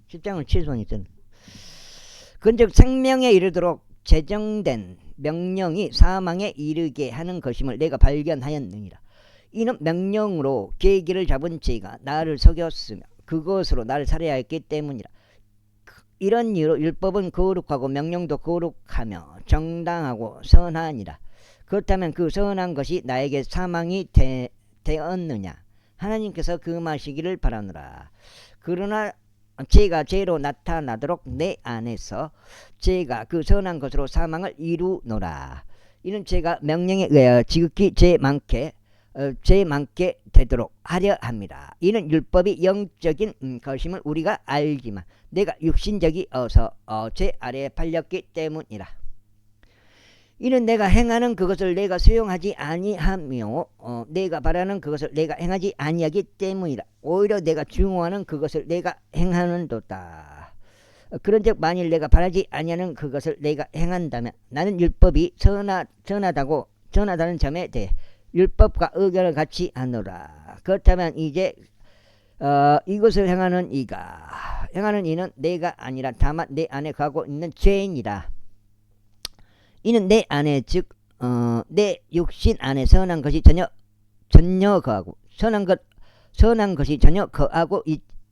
S1: 10장을 최소한 있었네. 근즉 생명에 이르도록 제정된 명령이 사망에 이르게 하는 것임을 내가 발견하였느니라. 이는 명령으로 계기를 잡은 제가 나를 속였으며 그것으로 나를 살해야 했기 때문이라. 이런 이유로 율법은 거룩하고 명령도 거룩하며 정당하고 선하니라. 그렇다면 그 선한 것이 나에게 사망이 되었느냐? 하나님께서 금하시기를 바라노라. 그러나 죄가 죄로 나타나도록 내 안에서 죄가 그 선한 것으로 사망을 이루노라. 이는 제가 명령에 의하여 지극히 죄 많게 되도록 하려 합니다. 이는 율법이 영적인 것임을 우리가 알지만 내가 육신적이 어서 죄 아래에 팔렸기 때문이라. 이는 내가 행하는 그것을 내가 수용하지 아니하며 내가 바라는 그것을 내가 행하지 아니하기 때문이라. 오히려 내가 중요하는 그것을 내가 행하는도다. 그런즉 만일 내가 바라지 아니하는 그것을 내가 행한다면 나는 율법이 선하다는 점에 대해 율법과 의견을 같이 하노라. 그렇다면 이제 이것을 행하는 이는 내가 아니라 다만 내 안에 가고 있는 죄인이라. 이는 내 안에 즉 내 육신 안에 선한 것이 전혀 거하고 선한 것이 전혀 거하고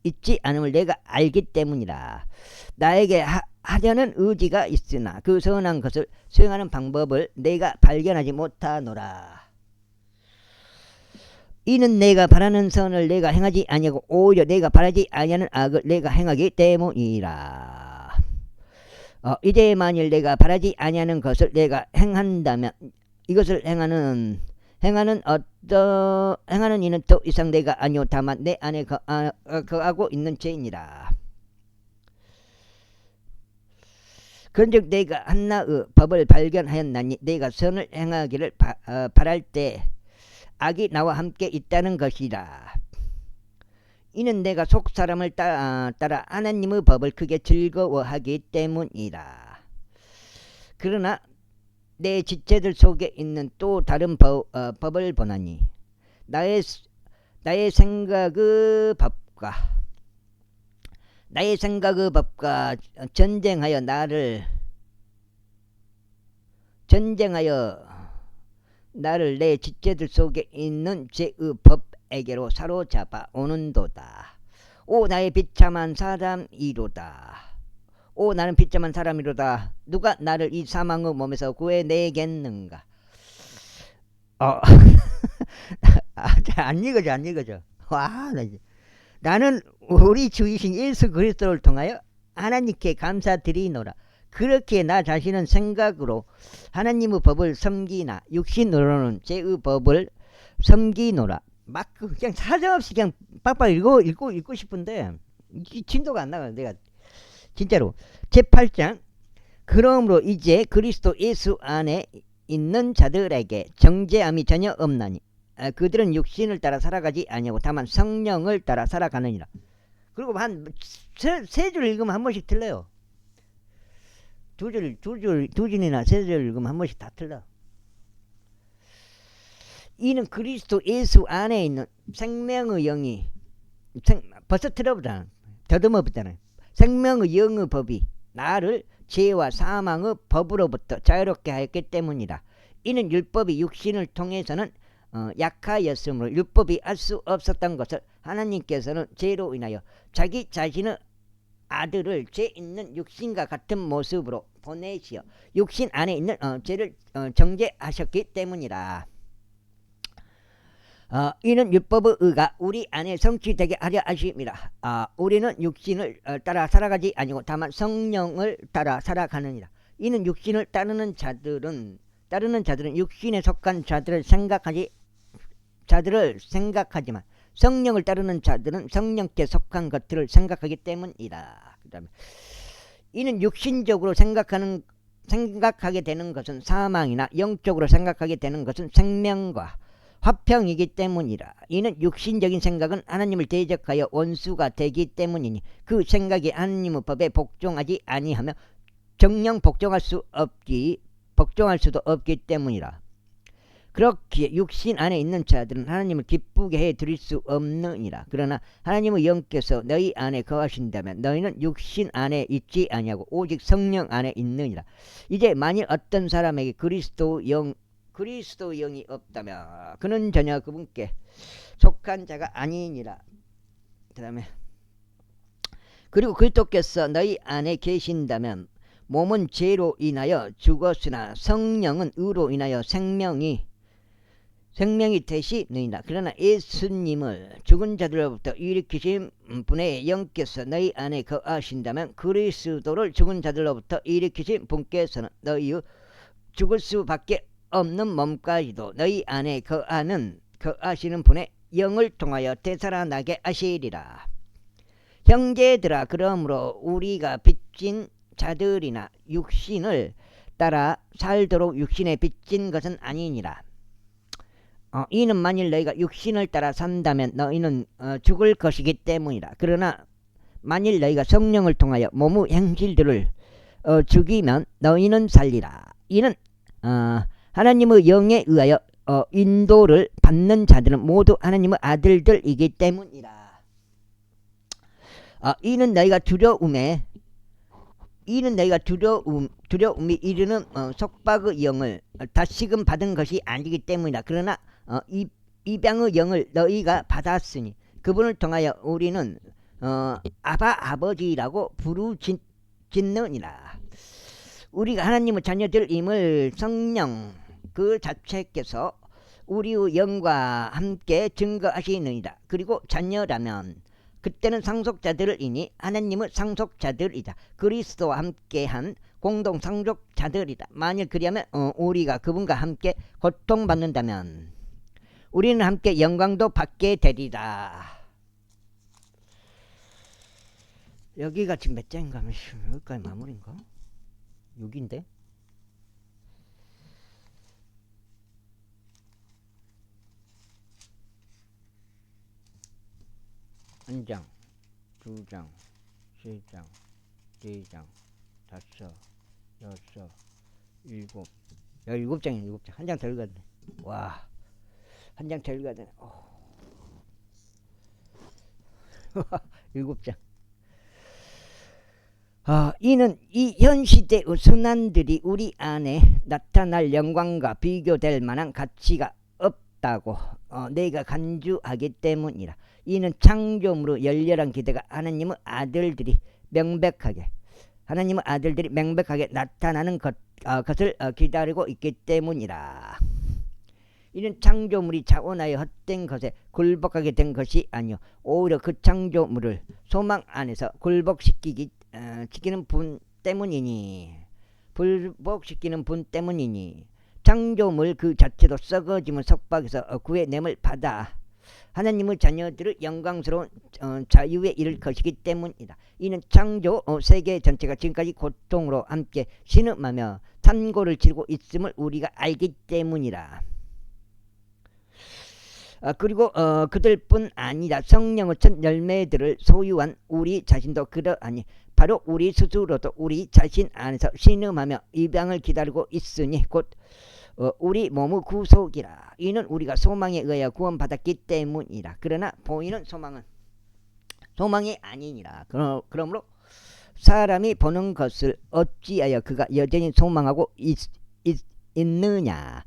S1: 있지 않음을 내가 알기 때문이라. 나에게 하려는 의지가 있으나 그 선한 것을 수행하는 방법을 내가 발견하지 못하노라. 이는 내가 바라는 선을 내가 행하지 아니하고 오히려 내가 바라지 아니하는 악을 내가 행하기 때문이라. 이제 만일 내가 바라지 아니하는 것을 내가 행한다면 이것을 행하는 이는 더 이상 내가 아니오 다만 내 안에 거하고 있는 죄이니라. 그런즉 내가 한나의 법을 발견하였나니 내가 선을 행하기를 바랄 때 악이 나와 함께 있다는 것이라. 이는 내가 속 사람을 따라 하나님의 법을 크게 즐거워하기 때문이라. 그러나 내 지체들 속에 있는 또 다른 법을 보나니 나의 생각의 법과 전쟁하여 나를 내 지체들 속에 있는 죄의 법에게로 사로잡아 오는도다. 오 나의 비참한 사람이로다. 오 나는 비참한 사람이로다. 누가 나를 이 사망의 몸에서 구해내겠는가. 안 읽어져. 와, 나는 우리 주이신 예수 그리스도를 통하여 하나님께 감사드리노라. 그렇게 나 자신은 생각으로 하나님의 법을 섬기나 육신으로는 죄의 법을 섬기노라. 막 그냥 사정없이 그냥 빡빡 읽고 싶은데 진도가 안 나가요. 내가 진짜로. 제8장 그러므로 이제 그리스도 예수 안에 있는 자들에게 정죄함이 전혀 없나니 그들은 육신을 따라 살아가지 아니하고 다만 성령을 따라 살아가느니라. 그리고 한 세 줄 읽으면 한 번씩 틀려요. 두 줄이나 세 줄 읽으면 한 번씩 다 틀려. 이는 그리스도 예수 안에 있는 생명의 영이 벌써 틀어보잖아. 더듬어보잖아요. 생명의 영의 법이 나를 죄와 사망의 법으로부터 자유롭게 하였기 때문이라. 이는 율법이 육신을 통해서는 약하였으므로 율법이 할 수 없었던 것을 하나님께서는 죄로 인하여 자기 자신의 아들을 죄 있는 육신과 같은 모습으로 보내시어 육신 안에 있는 죄를 정죄하셨기 때문이라. 이는 율법의 의가 우리 안에 성취되게 하려 하심이라. 우리는 육신을 따라 살아가지 아니고 다만 성령을 따라 살아가느니라. 이는 육신을 따르는 자들은 육신에 속한 자들을 생각하지만 성령을 따르는 자들은 성령께 속한 것들을 생각하기 때문이라. 그다음에 이는 육신적으로 생각하게 되는 것은 사망이나 영적으로 생각하게 되는 것은 생명과 화평이기 때문이라. 이는 육신적인 생각은 하나님을 대적하여 원수가 되기 때문이니 그 생각이 하나님의 법에 복종하지 아니하며 정녕 복종할 수도 없기 때문이라. 그렇기에 육신 안에 있는 자들은 하나님을 기쁘게 해 드릴 수 없느니라. 그러나 하나님의 영께서 너희 안에 거하신다면 너희는 육신 안에 있지 아니하고 오직 성령 안에 있느니라. 이제 만일 어떤 사람에게 그리스도 영이 없다면 그는 전혀 그분께 속한 자가 아니니라. 그 다음에 그리고 그리스도께서 너희 안에 계신다면 몸은 죄로 인하여 죽었으나 성령은 의로 인하여 생명이 되시느니라. 그러나 예수님을 죽은 자들로부터 일으키신 분의 영께서 너희 안에 거하신다면 그리스도를 죽은 자들로부터 일으키신 분께서는 너희의 죽을 수밖에 없는 몸까지도 너희 안에 거하시는 분의 영을 통하여 되살아나게 하시리라. 형제들아, 그러므로 우리가 빚진 자들이나 육신을 따라 살도록 육신에 빚진 것은 아니니라. 이는 만일 너희가 육신을 따라 산다면 너희는 죽을 것이기 때문이라. 그러나 만일 너희가 성령을 통하여 몸의 행실들을 죽이면 너희는 살리라. 이는 하나님의 영에 의하여 인도를 받는 자들은 모두 하나님의 아들들이기 때문이라. 이는 너희가 두려움이 이르는 속박의 영을 다시금 받은 것이 아니기 때문이다. 그러나 입양의 영을 너희가 받았으니 그분을 통하여 우리는 아바 아버지라고 부르짖느니라. 우리가 하나님의 자녀들임을 성령 그 자체께서 우리의 영과 함께 증거하시느니라. 그리고 자녀라면 그때는 상속자들이니 하나님의 상속자들이다. 그리스도와 함께한 공동 상속자들이다. 만일 그리하면 우리가 그분과 함께 고통받는다면 우리는 함께 영광도 받게 되리라. 여기가 지금 몇 장인가? 여기까지 마무리인가? 6인데? 한 장, 두 장, 세 장, 네 장, 다섯, 여섯, 일곱. 야, 7장이네, 7장. 한 장 더 읽어야 돼. 와, 한 장 더 읽어야 돼. 7장. 이는 이 현 시대의 선한들이 우리 안에 나타날 영광과 비교될 만한 가치가 없다고 내가 간주하기 때문이라. 이는 창조물의 열렬한 기대가 하나님의 아들들이 명백하게 나타나는 것을 기다리고 있기 때문이라. 이는 창조물이 자원하여 헛된 것에 굴복하게 된 것이 아니요 오히려 그 창조물을 소망 안에서 굴복시키는 분 때문이니 창조물 그 자체도 썩어짐을 속박에서 구해냄을 받아 하나님의 자녀들의 영광스러운 자유에 이를 것이기 때문이다. 이는 창조 세계 전체가 지금까지 고통으로 함께 신음하며 산고를 치르고 있음을 우리가 알기 때문이라. 그리고 그들뿐 아니라 성령의 첫 열매들을 소유한 우리 자신도 그러하니 바로 우리 스스로도 우리 자신 안에서 신음하며 입양을 기다리고 있으니 곧 우리 몸의 구속이라. 이는 우리가 소망에 의하여 구원받았기 때문이라. 그러나 보이는 소망은 소망이 아니니라. 그러므로 사람이 보는 것을 어찌하여 그가 여전히 소망하고 있느냐.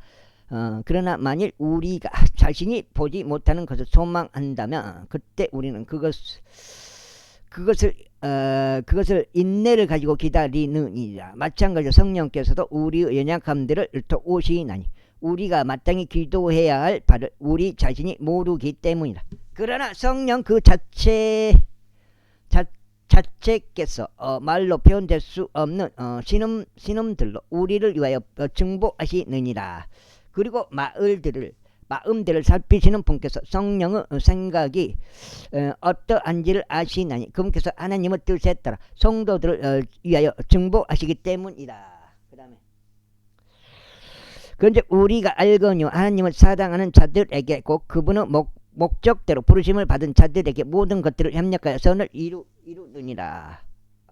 S1: 그러나 만일 우리가 자신이 보지 못하는 것을 소망한다면 그때 우리는 그것을 인내를 가지고 기다리느니라. 마찬가지로 성령께서도 우리의 연약함들을 도우시나니 우리가 마땅히 기도해야 할 바를 우리 자신이 모르기 때문이다. 그러나 성령 그 자체께서 말로 표현될 수 없는 신음들로 우리를 위하여 증보하시느니라. 그리고 마음들을 살피시는 분께서 성령의 생각이 어떠한지를 아시나니 그분께서 하나님의 뜻에 따라 성도들을 위하여 증보하시기 때문이다. 그 다음에 그런데 우리가 알거니와 하나님을 사랑하는 자들에게 꼭 그분의 목적대로 부르심을 받은 자들에게 모든 것들을 협력하여 선을 이루느니라.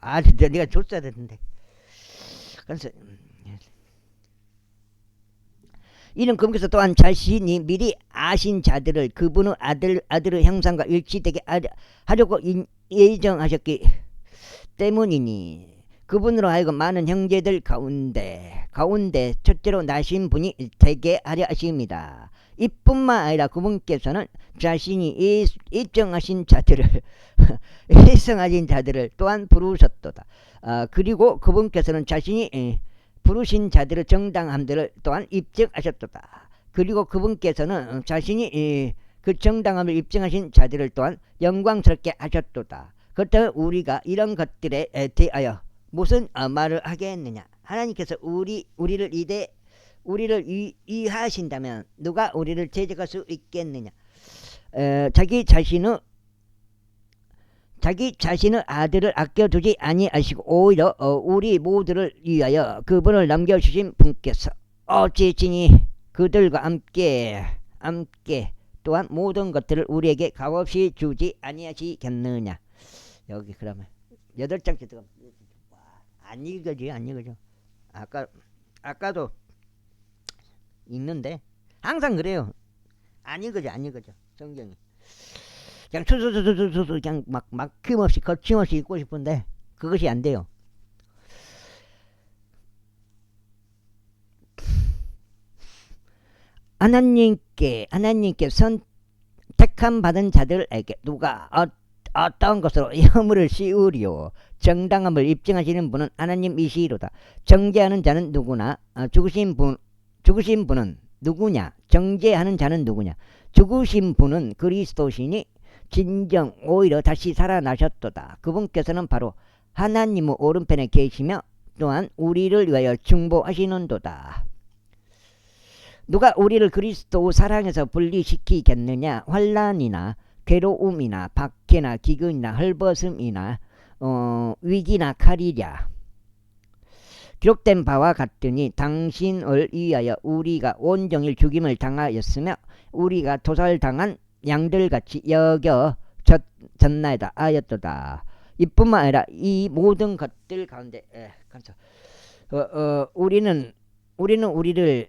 S1: 아, 진짜 내가 줬어야 되는데. 그래서 이는 그분께서 또한 자신이 미리 아신 자들을 그분의 아들의 형상과 일치되게 하려고 예정하셨기 때문이니 그분으로 하여금 많은 형제들 가운데 첫째로 나신 분이 되게 하려 하십니다. 이뿐만 아니라 그분께서는 자신이 예정하신 자들을 예정하신 자들을 또한 부르셨도다. 그리고 그분께서는 자신이 부르신 자들의 정당함들을 또한 입증하셨도다. 그리고 그분께서는 자신이 그 정당함을 입증하신 자들을 또한 영광스럽게 하셨도다. 그렇다면 우리가 이런 것들에 대하여 무슨 말을 하겠느냐? 하나님께서 우리를 이해하신다면 누가 우리를 제적할 수 있겠느냐? 자기 자신의 아들을 아껴두지 아니하시고 오히려 우리 모두를 위하여 그분을 남겨주신 분께서 어찌지니 그들과 함께 또한 모든 것들을 우리에게 값없이 주지 아니하시겠느냐. 여기 그러면 8장째 들어가면 안 읽어져. 아까도 읽는데 항상 그래요. 안 읽어져 성경이. 그냥 수수수수수 그냥 막힘없이 거침없이 읽고 싶은데 그것이 안 돼요. 하나님께 선택함 받은 자들에게 누가 어떤 것으로 허물을 씌우리요. 정당함을 입증하시는 분은 하나님이시로다. 정죄하는 자는 누구나 죽으신 분은 누구냐? 정죄하는 자는 누구냐? 죽으신 분은 그리스도시니 진정 오히려 다시 살아나셨도다. 그분께서는 바로 하나님의 오른편에 계시며 또한 우리를 위하여 중보하시는도다. 누가 우리를 그리스도 사랑에서 분리시키겠느냐? 환난이나 괴로움이나 박해나 기근이나 헐벗음이나 위기나 칼이랴. 기록된 바와 같으니 당신을 위하여 우리가 온종일 죽임을 당하였으며 우리가 도살당한 양들같이 여겨졌나이다 하였도다. 이뿐만 아니라 이 모든 것들 가운데 우리는 우리를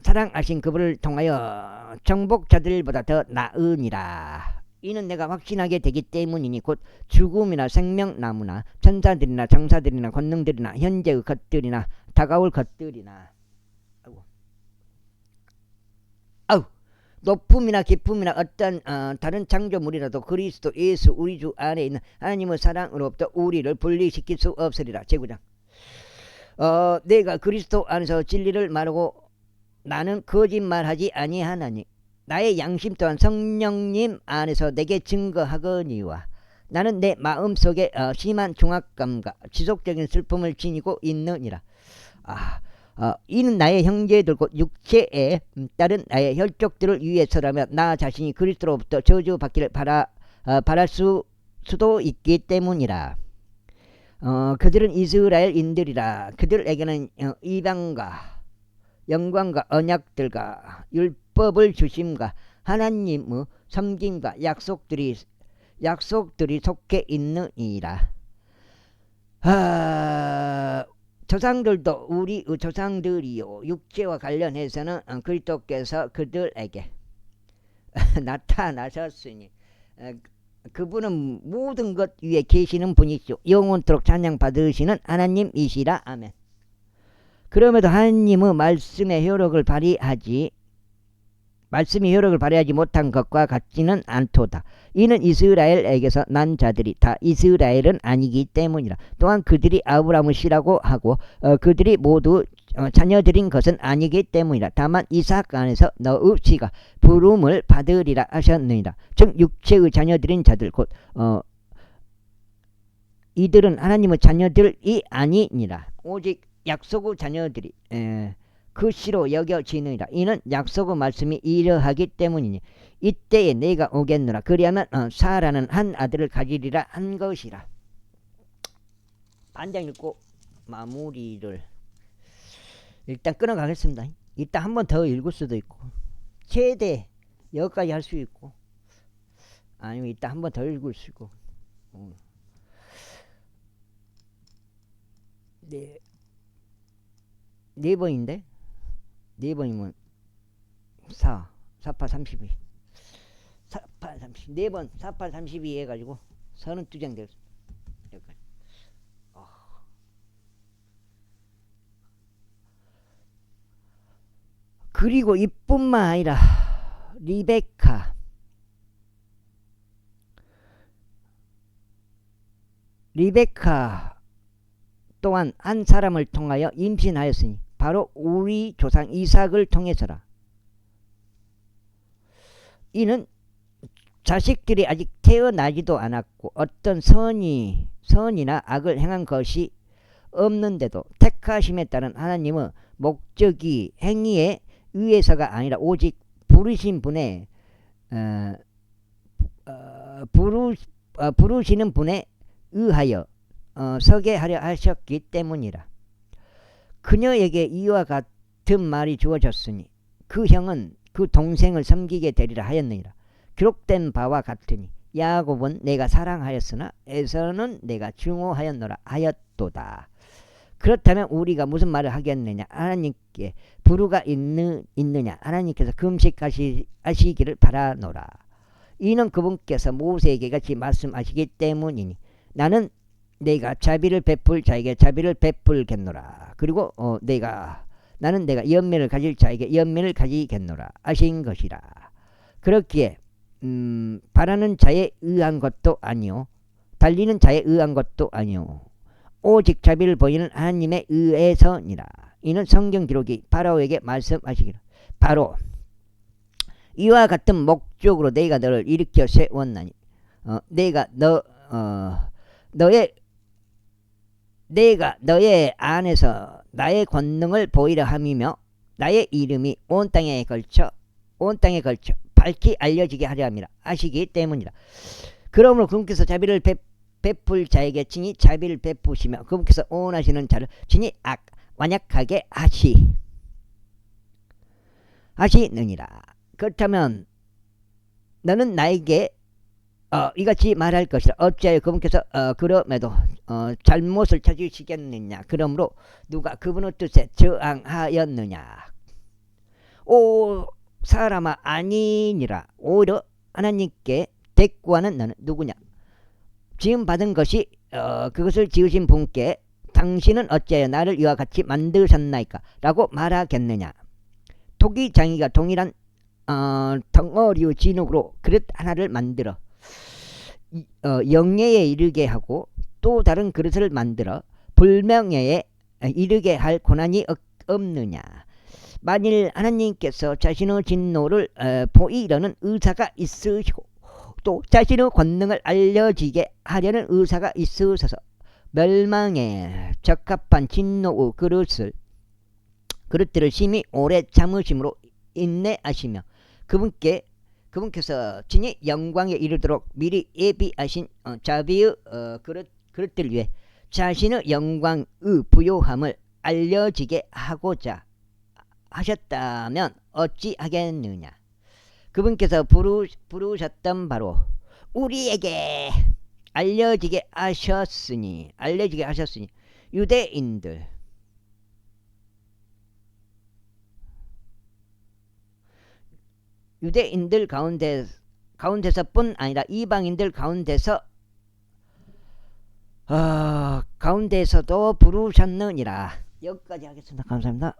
S1: 사랑하신 그분을 통하여 정복자들보다 더 나으니라. 이는 내가 확신하게 되기 때문이니 곧 죽음이나 생명나무나 천사들이나 장사들이나 권능들이나 현재의 것들이나 다가올 것들이나 높음이나 깊음이나 어떤 다른 창조물이라도 그리스도 예수 우리 주 안에 있는 하나님의 사랑으로부터 우리를 분리시킬 수 없으리라. 제9장. 내가 그리스도 안에서 진리를 말하고 나는 거짓말하지 아니하나니 나의 양심 또한 성령님 안에서 내게 증거하거니와 나는 내 마음속에 심한 중압감과 지속적인 슬픔을 지니고 있느니라. 이는 나의 형제들 곧 육체에 따른 나의 혈족들을 위해서라면 나 자신이 그리스도로부터 저주받기를 바랄 수도 있기 때문이라. 그들은 이스라엘인들이라. 그들에게는 이방과 영광과 언약들과 율법을 주심과 하나님의 섬김과 약속들이 속해 있느니라. 조상들도 우리의 조상들이요 육체와 관련해서는 그리스도께서 그들에게 나타나셨으니 그분은 모든 것 위에 계시는 분이시오. 영원토록 찬양 받으시는 하나님이시라. 아멘. 그럼에도 하나님의 말씀이 효력을 발휘하지 못한 것과 같지는 않도다. 이는 이스라엘에게서 난 자들이 다 이스라엘은 아니기 때문이라. 또한 그들이 아브라함의 씨라고 하고 그들이 모두 자녀들인 것은 아니기 때문이라. 다만 이삭 안에서 너의 씨가 부름을 받으리라 하셨느니라. 즉 육체의 자녀들인 자들 곧 이들은 하나님의 자녀들이 아니니라. 오직 약속의 자녀들이 그 씨로 여겨지느니라. 이는 약속의 말씀이 이러하기 때문이니 이때에 내가 오겠노라. 그리하면 사라는 한 아들을 가지리라 한 것이라. 반장 읽고 마무리를 일단 끊어가겠습니다. 이따 한 번 더 읽을 수도 있고 최대 여기까지 할 수 있고 아니면 이따 한 번 더 읽을 수 있고 네 번인데 네 번이면 4 4, 8, 32 4, 8, 30 4번 4, 8, 32 해가지고 32장 되겠습니다. 여기까지. 그리고 이뿐만 아니라 리베카 또한 한 사람을 통하여 임신하였으니 바로 우리 조상 이삭을 통해서라. 이는 자식들이 아직 태어나지도 않았고 어떤 선이나 악을 행한 것이 없는데도 택하심에 따른 하나님의 목적이 행위에 의해서가 아니라 오직 부르신 분의 부르시는 분에 의하여 서게 하려 하셨기 때문이라. 그녀에게 이와 같은 말이 주어졌으니 그 형은 그 동생을 섬기게 되리라 하였느니라. 기록된 바와 같으니 야곱은 내가 사랑하였으나 에서는 내가 증오하였노라 하였도다. 그렇다면 우리가 무슨 말을 하겠느냐. 하나님께 불의가 있느냐. 하나님께서 금식하시기를 바라노라. 이는 그분께서 모세에게 같이 말씀하시기 때문이니 나는 내가 자비를 베풀 자에게 자비를 베풀겠노라. 그리고 나는 내가 연민을 가질 자에게 연민을 가지겠노라 하신 것이라. 그렇기에 바라는 자에 의한 것도 아니요 달리는 자에 의한 것도 아니요 오직 자비를 보이는 하나님에 의해서니라. 이는 성경 기록이 바로에게 말씀하시기를 바로 이와 같은 목적으로 내가 너를 일으켜 세웠나니 내가 너의 안에서 나의 권능을 보이려 함이며 나의 이름이 온 땅에 걸쳐 밝히 알려지게 하려 함이라 하시기 때문이라. 그러므로 그분께서 자비를 베풀 자에게 친히 자비를 베푸시며 그분께서 원하시는 자를 친히 완약하게 하시느니라. 그렇다면 너는 나에게 이같이 말할 것이라. 어찌하여 그분께서 그럼에도 잘못을 찾으시겠느냐. 그러므로 누가 그분의 뜻에 저항하였느냐. 오 사람아 아니니라. 오히려 하나님께 대꾸하는 너는 누구냐. 지음 받은 것이 그것을 지으신 분께 당신은 어찌하여 나를 이와 같이 만드셨나이까 라고 말하겠느냐. 토기장이가 동일한 덩어리의 진흙으로 그릇 하나를 만들어 영예에 이르게 하고 또 다른 그릇을 만들어 불명예에 이르게 할 고난이 없느냐. 만일 하나님께서 자신의 진노를 보이려는 의사가 있으시고 또 자신의 권능을 알려지게 하려는 의사가 있으셔서 멸망에 적합한 진노의 그릇들을 심히 오래 참으심으로 인내하시며 그분께서 친히 영광에 이르도록 미리 예비하신 자비의 그릇들 위해 자신의 영광의 부요함을 알려지게 하고자 하셨다면 어찌하겠느냐. 그분께서 부르셨던 바로 우리에게 알려지게 하셨으니 유대인들 가운데서뿐 아니라 이방인들 가운데서도 부르셨느니라. 여기까지 하겠습니다. 감사합니다.